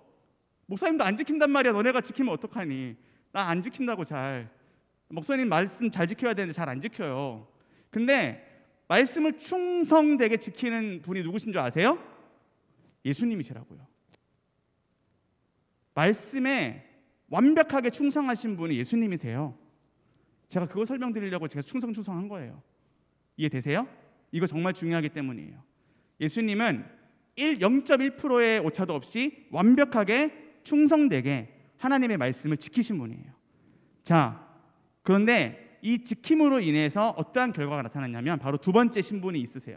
Speaker 1: 목사님도 안 지킨단 말이야. 너네가 지키면 어떡하니? 나 안 지킨다고 잘. 목사님 말씀 잘 지켜야 되는데 잘 안 지켜요. 근데 말씀을 충성되게 지키는 분이 누구신 줄 아세요? 예수님이시라고요. 말씀에 완벽하게 충성하신 분이 예수님이세요. 제가 그거 설명드리려고 제가 충성한 거예요. 이해되세요? 이거 정말 중요하기 때문이에요. 예수님은 0.1%의 오차도 없이 완벽하게 충성되게 하나님의 말씀을 지키신 분이에요. 자, 그런데 이 지킴으로 인해서 어떠한 결과가 나타났냐면 바로 두 번째 신분이 있으세요.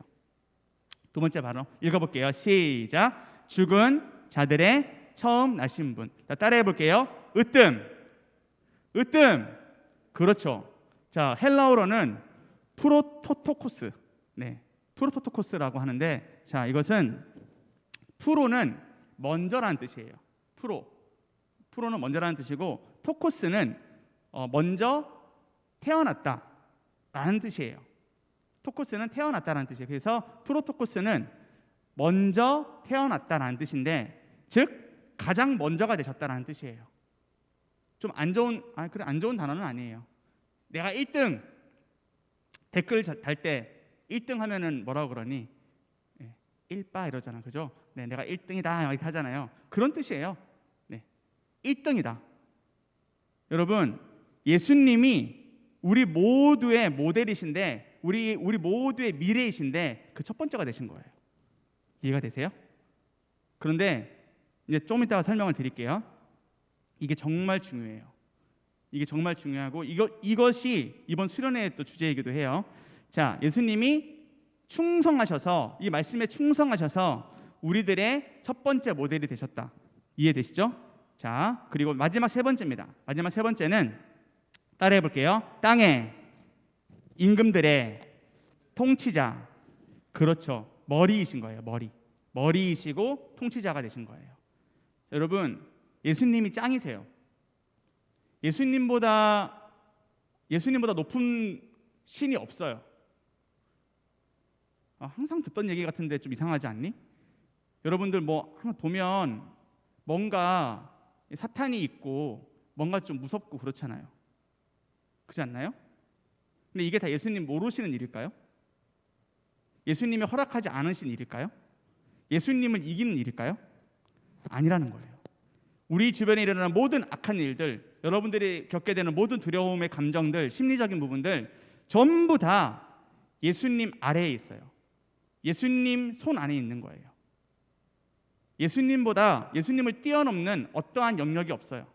Speaker 1: 두 번째 바로 읽어볼게요. 시작. 죽은 자들의 처음 나신 분. 자, 따라해 볼게요. 으뜸. 그렇죠. 자, 헬라어로는 프로토토코스. 네, 프로토토코스라고 하는데, 자, 이것은 프로는 먼저라는 뜻이에요. 프로는 먼저라는 뜻이고, 토코스는 먼저 태어났다라는 뜻이에요. 토코스는 태어났다라는 뜻이에요. 그래서 프로토코스는 먼저 태어났다라는 뜻인데, 즉 가장 먼저가 되셨다라는 뜻이에요. 좀 안 좋은 단어는 아니에요. 내가 1등 댓글 달 때 1등 하면은 뭐라고 그러니? 1바 이러잖아, 그죠? 네, 내가 1등이다 이렇게 하잖아요. 그런 뜻이에요. 네, 1등이다. 여러분, 예수님이 우리 모두의 모델이신데, 우리 모두의 미래이신데 그 첫 번째가 되신 거예요. 이해가 되세요? 그런데 이제 좀 이따가 설명을 드릴게요. 이게 정말 중요해요. 이게 정말 중요하고 이것이 이번 수련회의 또 주제이기도 해요. 자, 예수님이 충성하셔서, 이 말씀에 충성하셔서 우리들의 첫 번째 모델이 되셨다. 이해되시죠? 자, 그리고 마지막 세 번째입니다. 마지막 세 번째는 따라해 볼게요. 땅의 임금들의 통치자. 그렇죠. 머리이신 거예요. 머리이시고 통치자가 되신 거예요. 여러분, 예수님이 짱이세요. 예수님보다 높은 신이 없어요. 항상 듣던 얘기 같은데 좀 이상하지 않니? 여러분들 뭐 한번 보면 뭔가 사탄이 있고 뭔가 좀 무섭고 그렇잖아요. 그렇지 않나요? 근데 이게 다 예수님 모르시는 일일까요? 예수님이 허락하지 않으신 일일까요? 예수님을 이기는 일일까요? 아니라는 거예요. 우리 주변에 일어나는 모든 악한 일들, 여러분들이 겪게 되는 모든 두려움의 감정들, 심리적인 부분들 전부 다 예수님 아래에 있어요. 예수님 손 안에 있는 거예요. 예수님을 뛰어넘는 어떠한 영역이 없어요.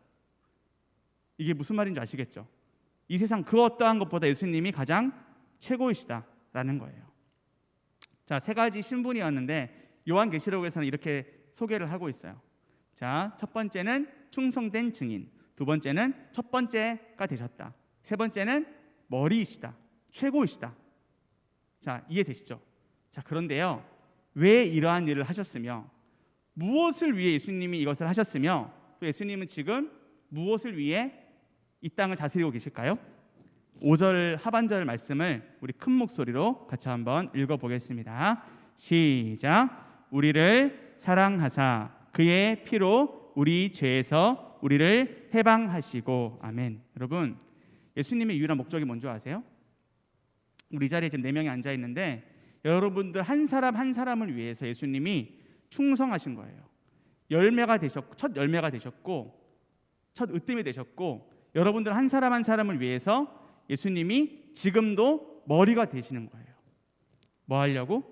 Speaker 1: 이게 무슨 말인지 아시겠죠? 이 세상 그 어떠한 것보다 예수님이 가장 최고이시다라는 거예요. 자, 세 가지 신분이었는데 요한계시록에서는 이렇게 소개를 하고 있어요. 자, 첫 번째는 충성된 증인, 두 번째는 첫 번째가 되셨다, 세 번째는 머리이시다, 최고이시다. 자, 이해되시죠? 자, 그런데요, 왜 이러한 일을 하셨으며, 무엇을 위해 예수님이 이것을 하셨으며, 또 예수님은 지금 무엇을 위해 이 땅을 다스리고 계실까요? 5절 하반절 말씀을 우리 큰 목소리로 같이 한번 읽어보겠습니다. 시작. 우리를 사랑하사 그의 피로 우리 죄에서 우리를 해방하시고. 아멘. 여러분, 예수님의 유일한 목적이 뭔지 아세요? 우리 자리에 지금 4명이 앉아 있는데 여러분들 한 사람 한 사람을 위해서 예수님이 충성하신 거예요. 첫 열매가 되셨고 첫 으뜸이 되셨고, 여러분들 한 사람 한 사람을 위해서 예수님이 지금도 머리가 되시는 거예요. 뭐 하려고?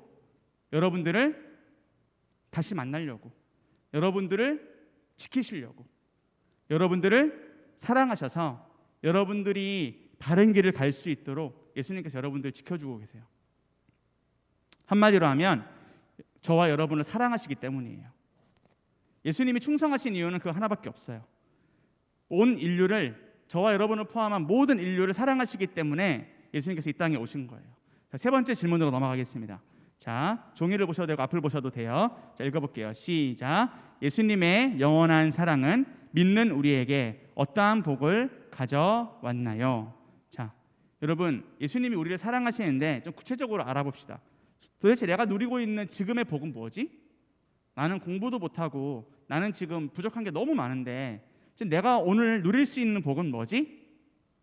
Speaker 1: 여러분들을 다시 만나려고, 여러분들을 지키시려고, 여러분들을 사랑하셔서 여러분들이 바른 길을 갈 수 있도록 예수님께서 여러분들을 지켜주고 계세요. 한마디로 하면 저와 여러분을 사랑하시기 때문이에요. 예수님이 충성하신 이유는 그 하나밖에 없어요. 온 인류를, 저와 여러분을 포함한 모든 인류를 사랑하시기 때문에 예수님께서 이 땅에 오신 거예요. 자, 세 번째 질문으로 넘어가겠습니다. 자, 종이를 보셔도 되고 앞을 보셔도 돼요. 자, 읽어볼게요. 시작. 예수님의 영원한 사랑은 믿는 우리에게 어떠한 복을 가져왔나요? 자, 여러분, 예수님이 우리를 사랑하시는데 좀 구체적으로 알아봅시다. 도대체 내가 누리고 있는 지금의 복은 뭐지? 나는 공부도 못하고 나는 지금 부족한 게 너무 많은데 지금 내가 오늘 누릴 수 있는 복은 뭐지?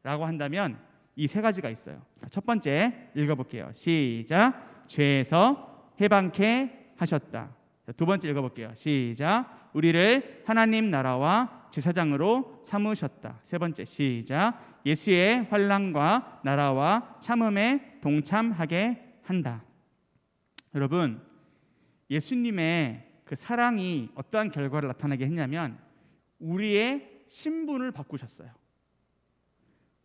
Speaker 1: 라고 한다면 이 세 가지가 있어요. 첫 번째 읽어볼게요. 시작. 죄에서 해방케 하셨다. 두 번째 읽어볼게요. 시작. 우리를 하나님 나라와 제사장으로 삼으셨다. 세 번째 시작. 예수의 환난과 나라와 참음에 동참하게 한다. 여러분, 예수님의 그 사랑이 어떠한 결과를 나타나게 했냐면 우리의 신분을 바꾸셨어요.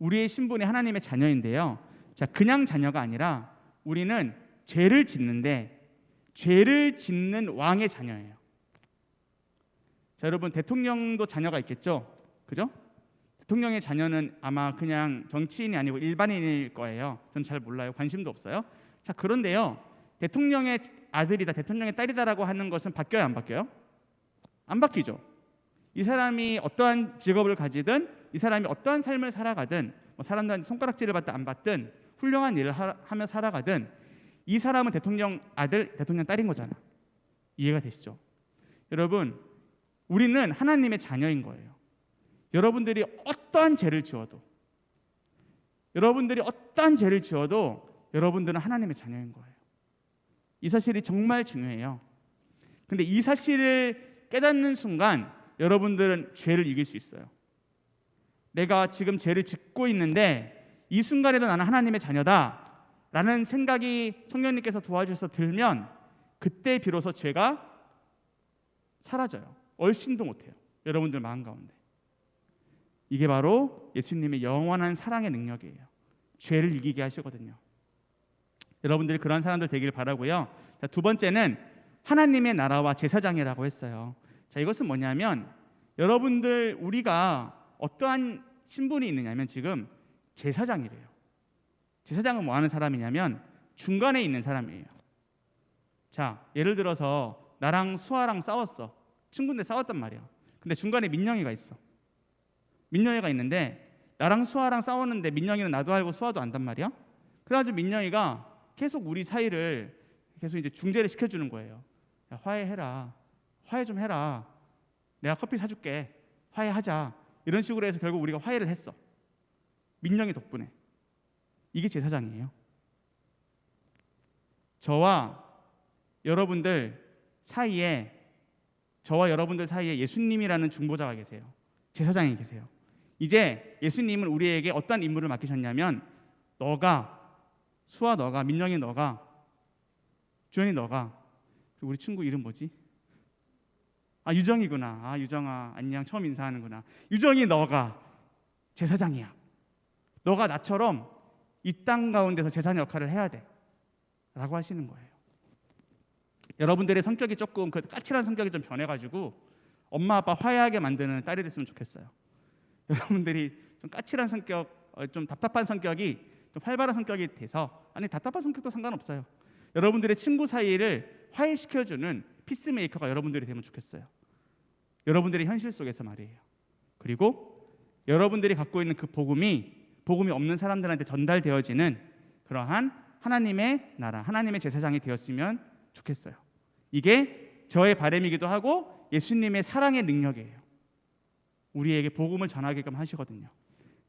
Speaker 1: 우리의 신분이 하나님의 자녀인데요. 자, 그냥 자녀가 아니라 우리는 죄를 짓는데 죄를 짓는 왕의 자녀예요. 자, 여러분 대통령도 자녀가 있겠죠? 그죠? 대통령의 자녀는 아마 그냥 정치인이 아니고 일반인일 거예요. 전 잘 몰라요. 관심도 없어요. 자, 그런데요. 대통령의 아들이다, 대통령의 딸이다라고 하는 것은 바뀌어요, 안 바뀌어요? 안 바뀌죠. 이 사람이 어떠한 직업을 가지든 이 사람이 어떠한 삶을 살아가든 뭐 사람들한테 손가락질을 받든 안 받든 훌륭한 일을 하며 살아가든 이 사람은 대통령 아들, 대통령 딸인 거잖아. 이해가 되시죠? 여러분, 우리는 하나님의 자녀인 거예요. 여러분들이 어떠한 죄를 지어도 여러분들은 하나님의 자녀인 거예요. 이 사실이 정말 중요해요. 근데 이 사실을 깨닫는 순간 여러분들은 죄를 이길 수 있어요. 내가 지금 죄를 짓고 있는데 이 순간에도 나는 하나님의 자녀다 라는 생각이 성령님께서 도와주셔서 들면 그때 비로소 죄가 사라져요. 얼씬도 못해요. 여러분들 마음 가운데. 이게 바로 예수님의 영원한 사랑의 능력이에요. 죄를 이기게 하시거든요. 여러분들이 그런 사람들 되길 바라고요. 자, 두 번째는 하나님의 나라와 제사장이라고 했어요. 자, 이것은 뭐냐면 여러분들 우리가 어떠한 신분이 있느냐면 지금 제사장이래요. 제사장은 뭐 하는 사람이냐면 중간에 있는 사람이에요. 자, 예를 들어서 나랑 수아랑 싸웠어. 친구인데 싸웠단 말이야. 근데 중간에 민영이가 있어. 민영이가 있는데 나랑 수아랑 싸웠는데 민영이는 나도 알고 수아도 안단 말이야. 그래가지고 민영이가 계속 우리 사이를 계속 이제 중재를 시켜주는 거예요. 야, 화해해라. 화해 좀 해라. 내가 커피 사줄게. 화해하자. 이런 식으로 해서 결국 우리가 화해를 했어. 민영이 덕분에. 이게 제사장이에요. 저와 여러분들 사이에 예수님이라는 중보자가 계세요. 제사장이 계세요. 이제 예수님은 우리에게 어떤 임무를 맡기셨냐면 너가, 수아 너가, 민영이 너가, 주연이 너가, 그리고 우리 친구 이름 뭐지? 아, 유정이구나. 아, 유정아 안녕. 처음 인사하는구나. 유정이 너가 제사장이야. 너가 나처럼 이 땅 가운데서 제사장 역할을 해야 돼 라고 하시는 거예요. 여러분들의 성격이 조금 그 까칠한 성격이 좀 변해가지고 엄마 아빠 화해하게 만드는 딸이 됐으면 좋겠어요. 여러분들이 좀 까칠한 성격, 좀 답답한 성격이 좀 활발한 성격이 돼서, 아니 답답한 성격도 상관없어요. 여러분들의 친구 사이를 화해시켜주는 피스메이커가 여러분들이 되면 좋겠어요. 여러분들의 현실 속에서 말이에요. 그리고 여러분들이 갖고 있는 그 복음이 없는 사람들한테 전달되어지는 그러한 하나님의 나라, 하나님의 제사장이 되었으면 좋겠어요. 이게 저의 바람이기도 하고 예수님의 사랑의 능력이에요. 우리에게 복음을 전하게끔 하시거든요.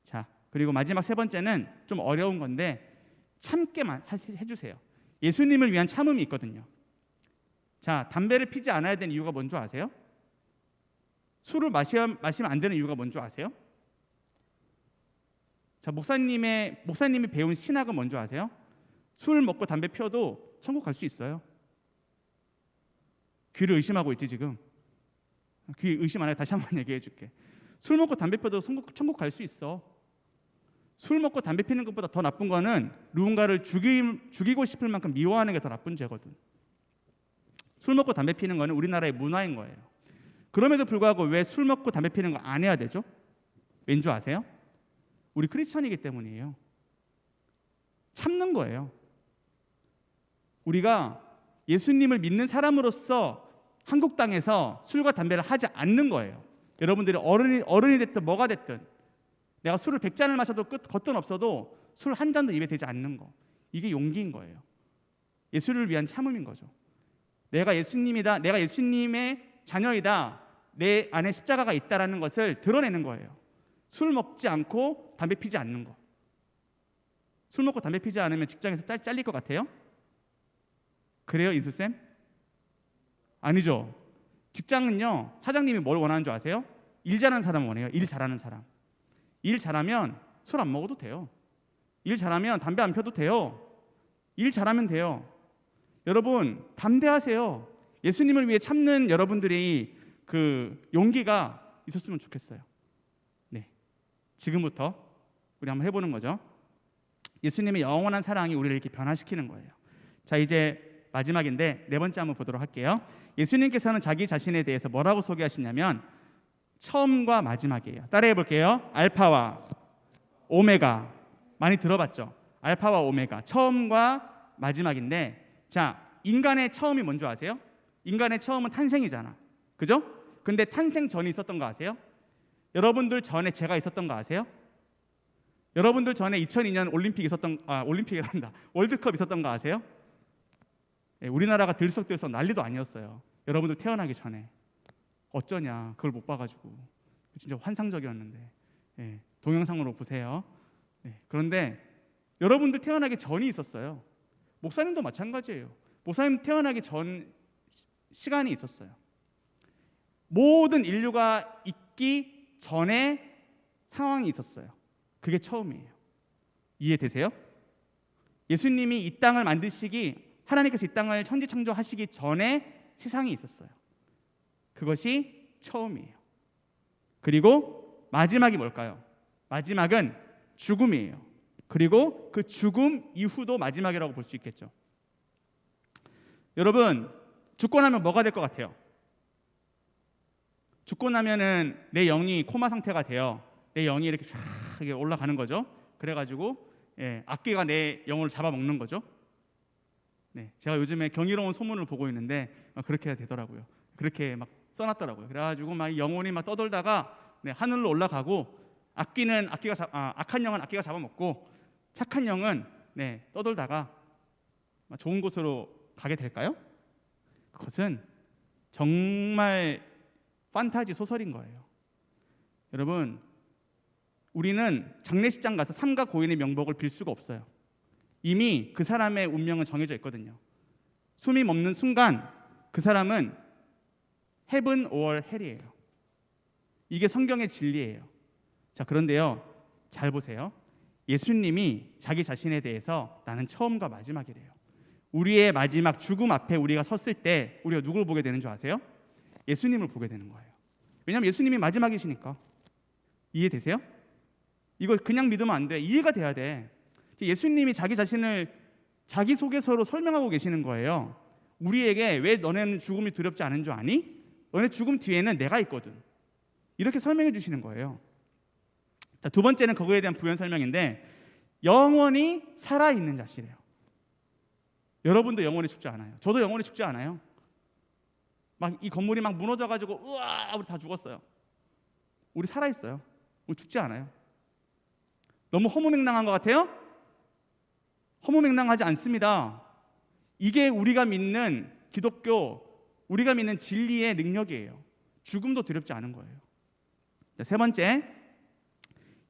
Speaker 1: 자, 그리고 마지막 세 번째는 좀 어려운 건데 참게만 해주세요. 예수님을 위한 참음이 있거든요. 자, 담배를 피지 않아야 되는 이유가 뭔지 아세요? 술을 마시면 안 되는 이유가 뭔지 아세요? 자, 목사님이 배운 신학은 뭔지 아세요? 술 먹고 담배 피워도 천국 갈 수 있어요. 귀를 의심하고 있지 지금. 귀 의심 안 해. 다시 한번 얘기해 줄게. 술 먹고 담배 피워도 천국 갈 수 있어. 술 먹고 담배 피는 것보다 더 나쁜 거는 누군가를 죽이고 싶을 만큼 미워하는 게 더 나쁜 죄거든. 술 먹고 담배 피는 거는 우리나라의 문화인 거예요. 그럼에도 불구하고 왜 술 먹고 담배 피는 거 안 해야 되죠? 왠지 아세요? 우리 크리스천이기 때문이에요. 참는 거예요. 우리가 예수님을 믿는 사람으로서 한국 땅에서 술과 담배를 하지 않는 거예요. 여러분들이 어른이 됐든 뭐가 됐든 내가 술을 100잔을 마셔도 겉돈 없어도 술 한 잔도 입에 대지 않는 거. 이게 용기인 거예요. 예수를 위한 참음인 거죠. 내가 예수님이다. 내가 예수님의 자녀이다. 내 안에 십자가가 있다라는 것을 드러내는 거예요. 술 먹지 않고 담배 피지 않는 거. 술 먹고 담배 피지 않으면 직장에서 잘릴 것 같아요? 그래요, 인수쌤? 아니죠. 직장은요, 사장님이 뭘 원하는 줄 아세요? 일 잘하는 사람 원해요. 일 잘하는 사람. 일 잘하면 술 안 먹어도 돼요. 일 잘하면 담배 안 펴도 돼요. 일 잘하면 돼요. 여러분, 담대하세요. 예수님을 위해 참는 여러분들이 그 용기가 있었으면 좋겠어요. 네, 지금부터 우리 한번 해보는 거죠. 예수님의 영원한 사랑이 우리를 이렇게 변화시키는 거예요. 자, 이제 마지막인데 네 번째 한번 보도록 할게요. 예수님께서는 자기 자신에 대해서 뭐라고 소개하시냐면 처음과 마지막이에요. 따라해 볼게요. 알파와 오메가. 많이 들어봤죠? 알파와 오메가, 처음과 마지막인데, 자, 인간의 처음이 뭔지 아세요? 인간의 처음은 탄생이잖아, 그죠? 근데 탄생 전이 있었던 거 아세요? 여러분들 전에 제가 있었던 거 아세요? 여러분들 전에 2002년 올림픽이란다, 월드컵 있었던 거 아세요? 예, 우리나라가 들썩들썩 난리도 아니었어요. 여러분들 태어나기 전에. 어쩌냐, 그걸 못 봐가지고. 진짜 환상적이었는데. 예, 동영상으로 보세요. 예, 그런데 여러분들 태어나기 전이 있었어요. 목사님도 마찬가지예요. 목사님 태어나기 전 시간이 있었어요. 모든 인류가 있기 전에 상황이 있었어요. 그게 처음이에요. 이해되세요? 예수님이 이 땅을 만드시기, 하나님께서 이 땅을 천지창조하시기 전에 세상이 있었어요. 그것이 처음이에요. 그리고 마지막이 뭘까요? 마지막은 죽음이에요. 그리고 그 죽음 이후도 마지막이라고 볼 수 있겠죠. 여러분, 죽고 나면 뭐가 될 것 같아요? 죽고 나면은 내 영이 코마 상태가 돼요. 내 영이 이렇게 쫙 올라가는 거죠. 그래가지고 악귀가 내 영혼을 잡아먹는 거죠. 네, 제가 요즘에 경이로운 소문을 보고 있는데 그렇게 되더라고요. 그렇게 막 써놨더라고요. 그래가지고 막 영혼이 막 떠돌다가 하늘로 올라가고 악한 영은 악귀가 잡아먹고 착한 영은 떠돌다가 좋은 곳으로 가게 될까요? 그것은 정말 판타지 소설인 거예요. 여러분, 우리는 장례식장 가서 삼가 고인의 명복을 빌 수가 없어요. 이미 그 사람의 운명은 정해져 있거든요. 숨이 멈는 순간 그 사람은 heaven or hell이에요. 이게 성경의 진리예요. 자, 그런데요, 잘 보세요. 예수님이 자기 자신에 대해서 나는 처음과 마지막이래요. 우리의 마지막 죽음 앞에 우리가 섰을 때 우리가 누굴 보게 되는 줄 아세요? 예수님을 보게 되는 거예요. 왜냐하면 예수님이 마지막이시니까. 이해되세요? 이걸 그냥 믿으면 안 돼. 이해가 돼야 돼. 예수님이 자기 자신을 자기소개서로 설명하고 계시는 거예요. 우리에게 왜 너네는 죽음이 두렵지 않은 줄 아니? 너네 죽음 뒤에는 내가 있거든. 이렇게 설명해 주시는 거예요. 자, 두 번째는 그거에 대한 부연 설명인데, 영원히 살아있는 자시래요. 여러분도 영원히 죽지 않아요. 저도 영원히 죽지 않아요. 막 이 건물이 막 무너져가지고 우와 우리 다 죽었어요. 우리 살아있어요. 우리 죽지 않아요. 너무 허무맹랑한 것 같아요? 허무맹랑하지 않습니다. 이게 우리가 믿는 기독교, 우리가 믿는 진리의 능력이에요. 죽음도 두렵지 않은 거예요. 자, 세 번째,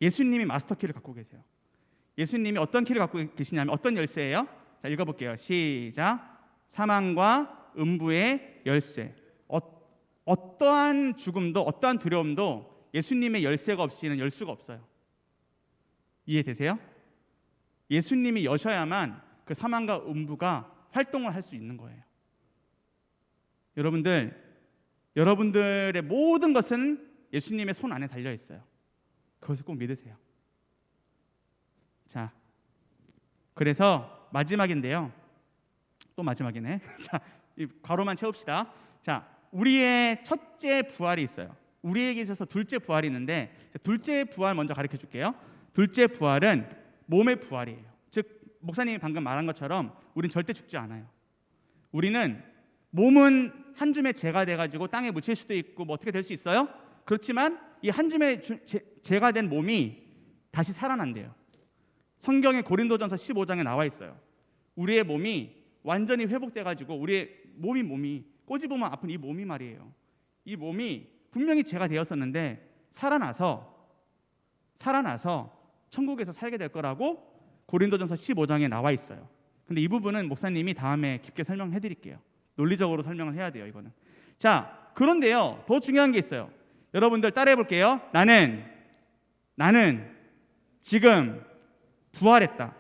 Speaker 1: 예수님이 마스터키를 갖고 계세요. 예수님이 어떤 키를 갖고 계시냐면 어떤 열쇠예요? 자, 읽어볼게요. 시작. 사망과 음부의 열쇠. 어떠한 죽음도 어떠한 두려움도 예수님의 열쇠가 없이는 열 수가 없어요. 이해되세요? 예수님이 여셔야만 그 사망과 음부가 활동을 할 수 있는 거예요. 여러분들의 모든 것은 예수님의 손 안에 달려 있어요. 그것을 꼭 믿으세요. 자, 그래서 마지막인데요. 또 마지막이네. 자, 이 괄호만 채웁시다. 자, 우리의 첫째 부활이 있어요. 우리에게 있어서 둘째 부활이 있는데, 둘째 부활 먼저 가르쳐 줄게요. 둘째 부활은 몸의 부활이에요. 즉, 목사님이 방금 말한 것처럼 우리는 절대 죽지 않아요. 우리는 몸은 한 줌의 재가 돼가지고 땅에 묻힐 수도 있고 뭐 어떻게 될 수 있어요? 그렇지만 이 한 줌의 재가 된 몸이 다시 살아난대요. 성경의 고린도전서 15장에 나와 있어요. 우리의 몸이 완전히 회복돼가지고 우리의 몸이 꼬집으면 아픈 이 몸이 말이에요. 이 몸이 분명히 재가 되었었는데 살아나서 천국에서 살게 될 거라고 고린도전서 15장에 나와 있어요. 근데 이 부분은 목사님이 다음에 깊게 설명해 드릴게요. 논리적으로 설명을 해야 돼요, 이거는. 자, 그런데요, 더 중요한 게 있어요. 여러분들 따라해 볼게요. 나는 지금 부활했다.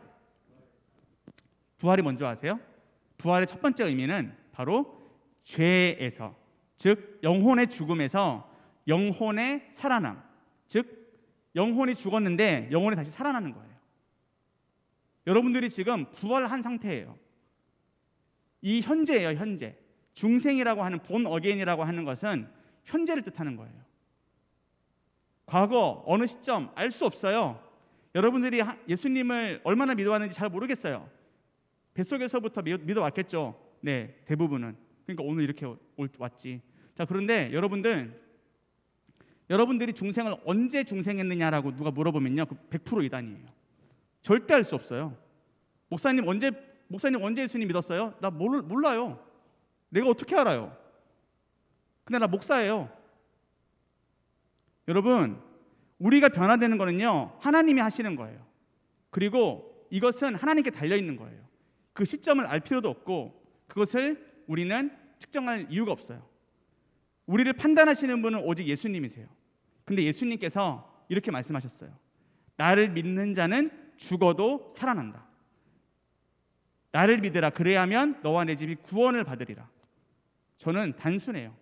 Speaker 1: 부활이 뭔지 아세요? 부활의 첫 번째 의미는 바로 죄에서, 즉 영혼의 죽음에서 영혼의 살아남, 즉 영혼이 죽었는데 영혼이 다시 살아나는 거예요. 여러분들이 지금 부활한 상태예요. 이 현재예요, 현재. 중생이라고 하는 본 어게인이라고 하는 것은 현재를 뜻하는 거예요. 과거 어느 시점 알 수 없어요. 여러분들이 예수님을 얼마나 믿어왔는지 잘 모르겠어요. 뱃속에서부터 믿어왔겠죠. 네, 대부분은. 그러니까 오늘 이렇게 왔지. 자, 그런데 여러분들이 중생을 언제 중생했느냐라고 누가 물어보면요, 100% 이단이에요. 절대 알 수 없어요. 목사님 언제 예수님 믿었어요? 나 몰라요. 내가 어떻게 알아요? 근데 나 목사예요. 여러분, 우리가 변화되는 거는요, 하나님이 하시는 거예요. 그리고 이것은 하나님께 달려 있는 거예요. 그 시점을 알 필요도 없고 그것을 우리는 측정할 이유가 없어요. 우리를 판단하시는 분은 오직 예수님이세요. 근데 예수님께서 이렇게 말씀하셨어요. 나를 믿는 자는 죽어도 살아난다. 나를 믿으라. 그래야면 너와 내 집이 구원을 받으리라. 저는 단순해요.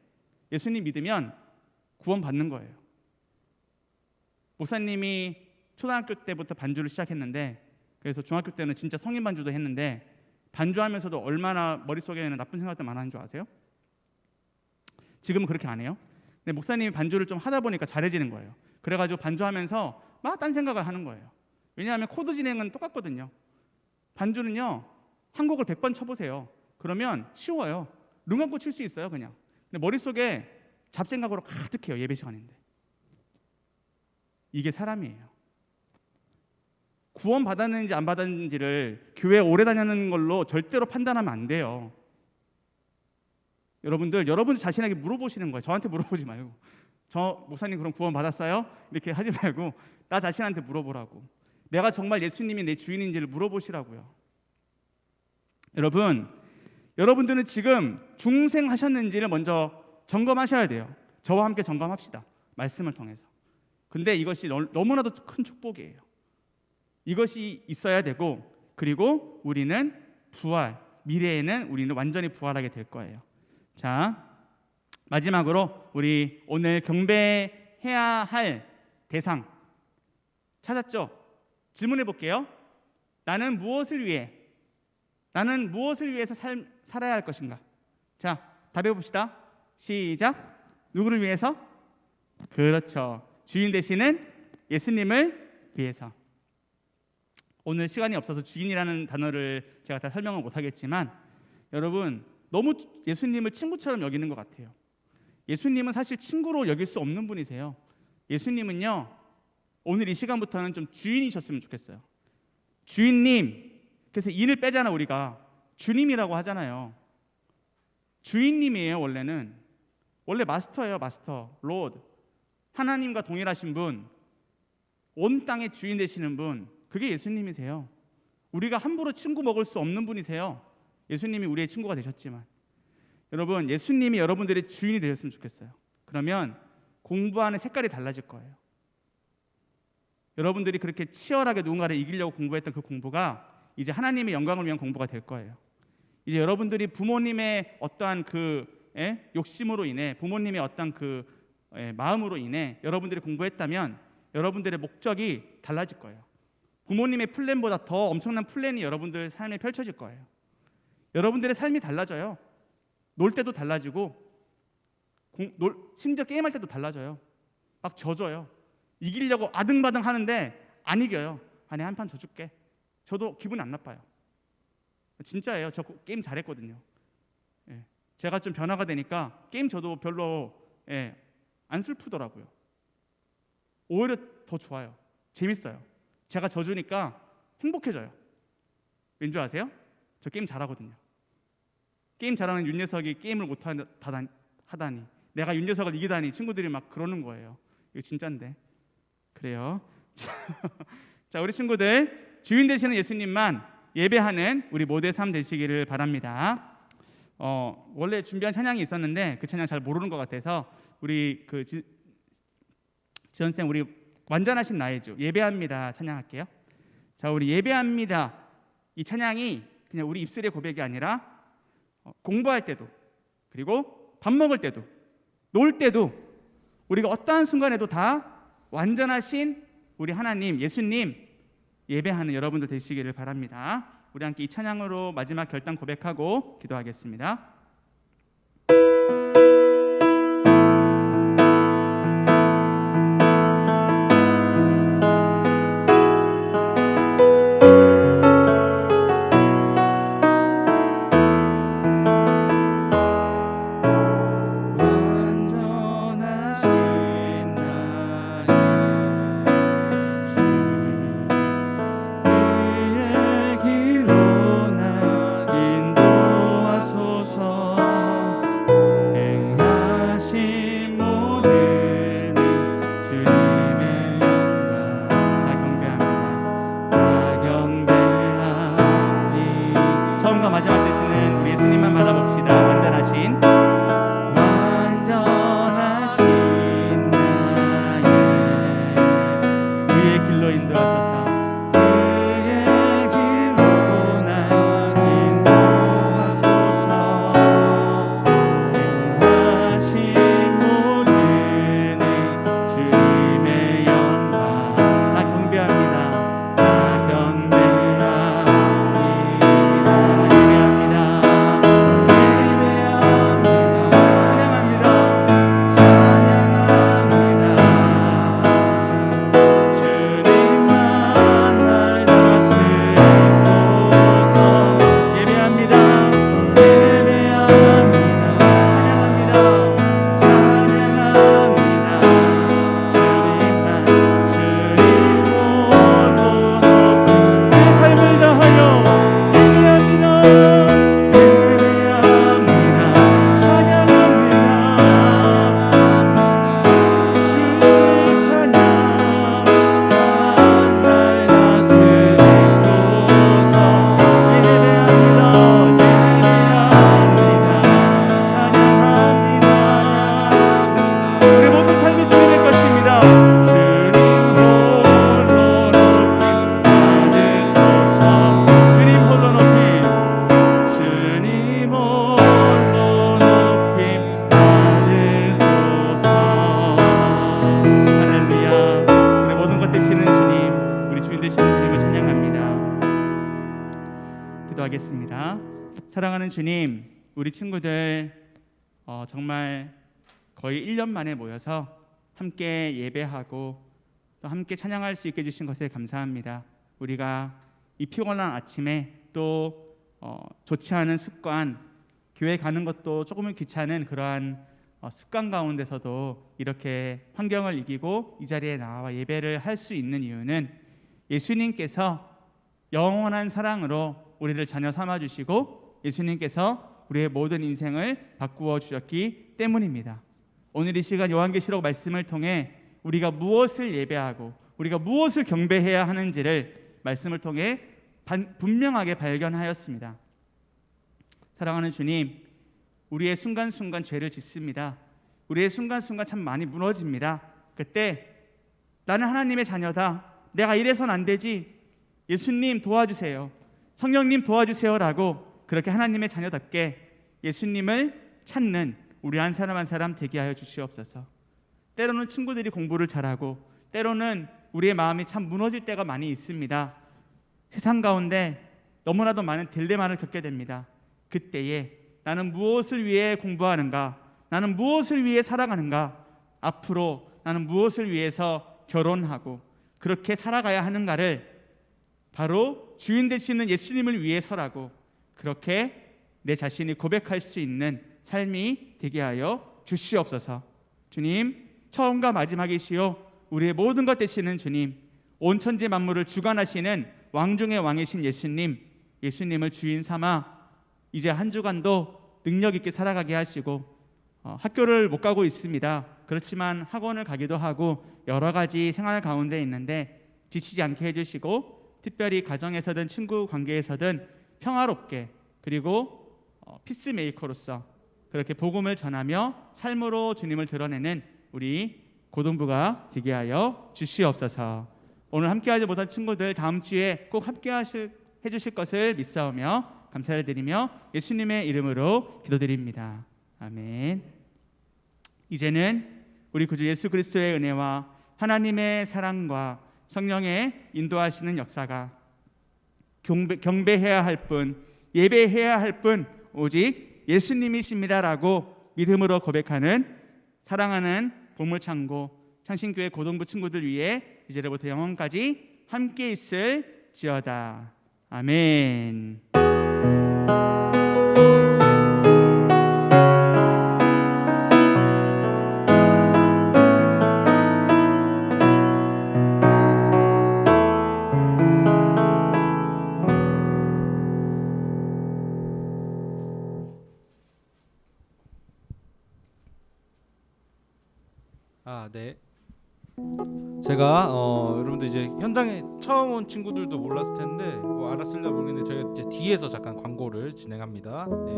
Speaker 1: 예수님 믿으면 구원 받는 거예요. 목사님이 초등학교 때부터 반주를 시작했는데, 그래서 중학교 때는 진짜 성인 반주도 했는데, 반주하면서도 얼마나 머릿속에는 나쁜 생각들 많았는 줄 아세요? 지금은 그렇게 안 해요. 근데 목사님이 반주를 좀 하다 보니까 잘해지는 거예요. 그래가지고 반주하면서 막 딴 생각을 하는 거예요. 왜냐하면 코드 진행은 똑같거든요. 반주는요, 한 곡을 100번 쳐보세요. 그러면 쉬워요. 눈 감고 칠 수 있어요, 그냥. 근데 머릿속에 잡생각으로 가득해요, 예배 시간인데. 이게 사람이에요. 구원 받았는지 안 받았는지를 교회 오래 다니는 걸로 절대로 판단하면 안 돼요. 여러분들 자신에게 물어보시는 거예요. 저한테 물어보지 말고, 저 목사님 그럼 구원 받았어요? 이렇게 하지 말고 나 자신한테 물어보라고. 내가 정말 예수님이 내 주인인지를 물어보시라고요. 여러분들은 지금 중생하셨는지를 먼저 점검하셔야 돼요. 저와 함께 점검합시다, 말씀을 통해서. 근데 이것이 너무나도 큰 축복이에요. 이것이 있어야 되고, 그리고 우리는 미래에는 우리는 완전히 부활하게 될 거예요. 자, 마지막으로 우리 오늘 경배해야 할 대상 찾았죠? 질문해 볼게요. 나는 무엇을 위해서 살아야 할 것인가? 자, 답해 봅시다. 시작. 누구를 위해서? 그렇죠. 주인 되시는 예수님을 위해서. 오늘 시간이 없어서 주인이라는 단어를 제가 다 설명을 못하겠지만, 여러분 너무 예수님을 친구처럼 여기는 것 같아요. 예수님은 사실 친구로 여길 수 없는 분이세요. 예수님은요, 오늘 이 시간부터는 좀 주인이셨으면 좋겠어요. 주인님. 그래서 인을 빼잖아. 우리가 주님이라고 하잖아요. 주인님이에요. 원래 마스터예요. 마스터, 로드. 하나님과 동일하신 분, 온 땅의 주인 되시는 분, 그게 예수님이세요. 우리가 함부로 친구 먹을 수 없는 분이세요. 예수님이 우리의 친구가 되셨지만, 여러분, 예수님이 여러분들의 주인이 되셨으면 좋겠어요. 그러면 공부하는 색깔이 달라질 거예요. 여러분들이 그렇게 치열하게 누군가를 이기려고 공부했던 그 공부가 이제 하나님의 영광을 위한 공부가 될 거예요. 이제 여러분들이 부모님의 어떠한 욕심으로 인해, 부모님의 어떠한 마음으로 인해 여러분들이 공부했다면 여러분들의 목적이 달라질 거예요. 부모님의 플랜보다 더 엄청난 플랜이 여러분들 삶에 펼쳐질 거예요. 여러분들의 삶이 달라져요. 놀 때도 달라지고, 심지어 게임할 때도 달라져요. 막 져줘요. 이기려고 아등바등 하는데 안 이겨요. 아니, 한 판 져줄게. 저도 기분이 안 나빠요. 진짜예요. 저 게임 잘했거든요. 제가 좀 변화가 되니까 게임 저도 별로 안 슬프더라고요. 오히려 더 좋아요. 재밌어요. 제가 져주니까 행복해져요. 왠 줄 아세요? 저 게임 잘하거든요. 게임 잘하는 윤예석이 게임을 못하다니, 내가 윤예석을 이기다니 친구들이 막 그러는 거예요. 이거 진짠데. 그래요. 자, 우리 친구들, 주인 되시는 예수님만 예배하는 우리 모두의 삶 되시기를 바랍니다. 원래 준비한 찬양이 있었는데 그 찬양 잘 모르는 것 같아서 우리 지연쌤, 우리 완전하신 나의 주 예배합니다 찬양할게요. 자, 우리 예배합니다. 이 찬양이 그냥 우리 입술의 고백이 아니라 공부할 때도, 그리고 밥 먹을 때도, 놀 때도, 우리가 어떠한 순간에도 다 완전하신 우리 하나님 예수님 예배하는 여러분들 되시기를 바랍니다. 우리 함께 이 찬양으로 마지막 결단 고백하고 기도하겠습니다. 마지막 되시는 우리 예수님만 바라봅시다. 완전하신 나의 그의 길로 인도하소서. 그의 길로 나 인도하소서. 행하신 모든 일 주님의 영광 다 경배합니다. 다 경배합니다. 기도하겠습니다. 사랑하는 주님, 우리 친구들 정말 거의 1년 만에 모여서 함께 예배하고 또 함께 찬양할 수 있게 해주신 것에 감사합니다. 우리가 이 피곤한 아침에 또 좋지 않은 습관, 교회 가는 것도 조금은 귀찮은 그러한 습관 가운데서도 이렇게 환경을 이기고 이 자리에 나와 예배를 할 수 있는 이유는 예수님께서 영원한 사랑으로 우리를 자녀 삼아주시고 예수님께서 우리의 모든 인생을 바꾸어 주셨기 때문입니다. 오늘 이 시간 요한계시록 말씀을 통해 우리가 무엇을 예배하고 우리가 무엇을 경배해야 하는지를 말씀을 통해 분명하게 발견하였습니다. 사랑하는 주님, 우리의 순간순간 죄를 짓습니다. 우리의 순간순간 참 많이 무너집니다. 그때 나는 하나님의 자녀다, 내가 이래선 안 되지, 예수님 도와주세요, 성령님 도와주세요라고 그렇게 하나님의 자녀답게 예수님을 찾는 우리 한 사람 한 사람 되게 하여 주시옵소서. 때로는 친구들이 공부를 잘하고 때로는 우리의 마음이 참 무너질 때가 많이 있습니다. 세상 가운데 너무나도 많은 딜레마를 겪게 됩니다. 그때에 나는 무엇을 위해 공부하는가? 나는 무엇을 위해 살아가는가? 앞으로 나는 무엇을 위해서 결혼하고 그렇게 살아가야 하는가를 바로 주인 되시는 예수님을 위해서라고 그렇게 내 자신이 고백할 수 있는 삶이 되게 하여 주시옵소서. 주님, 처음과 마지막이시요 우리의 모든 것 되시는 주님, 온 천지 만물을 주관하시는 왕 중의 왕이신 예수님, 예수님을 주인 삼아 이제 한 주간도 능력 있게 살아가게 하시고 학교를 못 가고 있습니다. 그렇지만 학원을 가기도 하고 여러 가지 생활 가운데 있는데 지치지 않게 해주시고 특별히 가정에서든 친구 관계에서든 평화롭게 그리고 피스메이커로서 그렇게 복음을 전하며 삶으로 주님을 드러내는 우리 고등부가 되게 하여 주시옵소서. 오늘 함께하지 못한 친구들 다음 주에 꼭 함께 해주실 것을 믿사오며 감사를 드리며 예수님의 이름으로 기도드립니다. 아멘. 이제는 우리 구주 예수 그리스도의 은혜와 하나님의 사랑과 성령의 인도하시는 역사가 경배해야 할 분, 예배해야 할 분 오직 예수님이십니다라고 믿음으로 고백하는 사랑하는 보물창고 창신교회 고등부 친구들 위해 이제로부터 영원까지 함께 있을지어다. 아멘.
Speaker 3: 네. 제가 여러분들 이제 현장에 처음 온 친구들도 몰랐을 텐데 알았을려 모르겠는데 저희가 이제 뒤에서 잠깐 광고를 진행합니다. 네.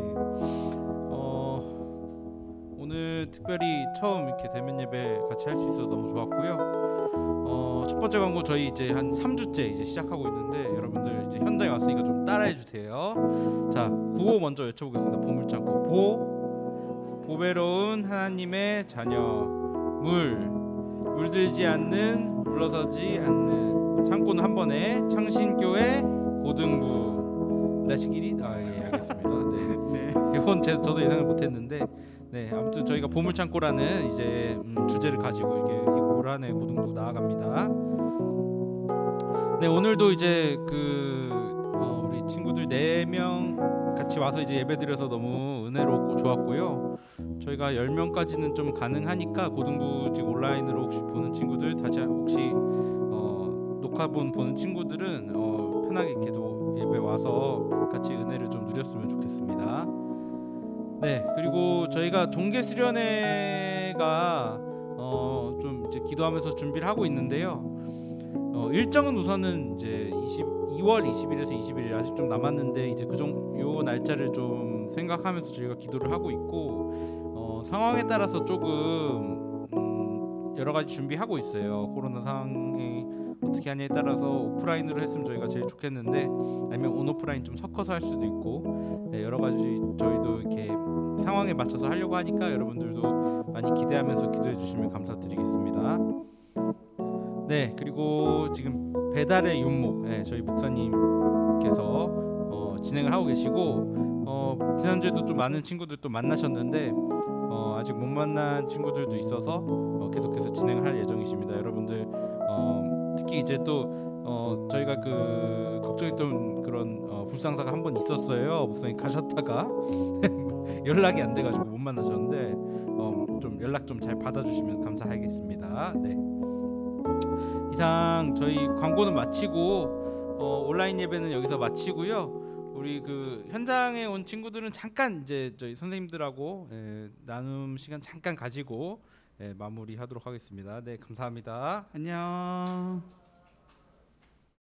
Speaker 3: 오늘 특별히 처음 이렇게 대면 예배 같이 할 수 있어서 너무 좋았고요. 첫 번째 광고 저희 이제 한 3주째 이제 시작하고 있는데 여러분들 이제 현장에 왔으니까 좀 따라해 주세요. 자, 구호 먼저 외쳐보겠습니다. 보물창고 보배로운 하나님의 자녀 물들지 않는 물러서지 않는 창고는 한 번에 창신교회 고등부 나시기리 예, 알겠습니다. 네. 이건 저도 예상을 못했는데 네, 아무튼 저희가 보물창고라는 이제 주제를 가지고 이렇게 올 한해 고등부 나아갑니다. 네, 오늘도 이제 우리 친구들 4명 같이 와서 이제 예배드려서 너무 은혜롭고 좋았고요. 저희가 10명까지는 좀 가능하니까 고등부 지금 온라인으로 혹시 보는 친구들 다시 혹시 녹화본 보는 친구들은 편하게 이렇게도 예배 와서 같이 은혜를 좀 누렸으면 좋겠습니다. 네, 그리고 저희가 동계 수련회가 좀 이제 기도하면서 준비를 하고 있는데요. 일정은 우선은 이제 2월 20일에서 21일 아직 좀 남았는데 이제 요 날짜를 좀 생각하면서 저희가 기도를 하고 있고 상황에 따라서 조금 여러 가지 준비하고 있어요. 코로나 상황이 어떻게 하냐에 따라서 오프라인으로 했으면 저희가 제일 좋겠는데 아니면 온오프라인 좀 섞어서 할 수도 있고 네, 여러 가지 저희도 이렇게 상황에 맞춰서 하려고 하니까 여러분들도 많이 기대하면서 기도해 주시면 감사드리겠습니다. 네, 그리고 지금 배달의 윤목 저희 목사님께서 진행을 하고 계시고 지난주에도 좀 많은 친구들 또 만나셨는데 아직 못 만난 친구들도 있어서 계속해서 진행을 할 예정이십니다. 여러분들 특히 이제 또 저희가 걱정했던 그런 불상사가 한 번 있었어요. 목사님 가셨다가 연락이 안 돼가지고 못 만나셨는데 좀 연락 좀 잘 받아주시면 감사하겠습니다. 네. 이상 저희 광고는 마치고 온라인 예배는 여기서 마치고요. 우리 현장에 온 친구들은 잠깐 이제 저희 선생님들하고 나눔 시간 잠깐 가지고 마무리하도록 하겠습니다. 네, 감사합니다.
Speaker 1: 안녕.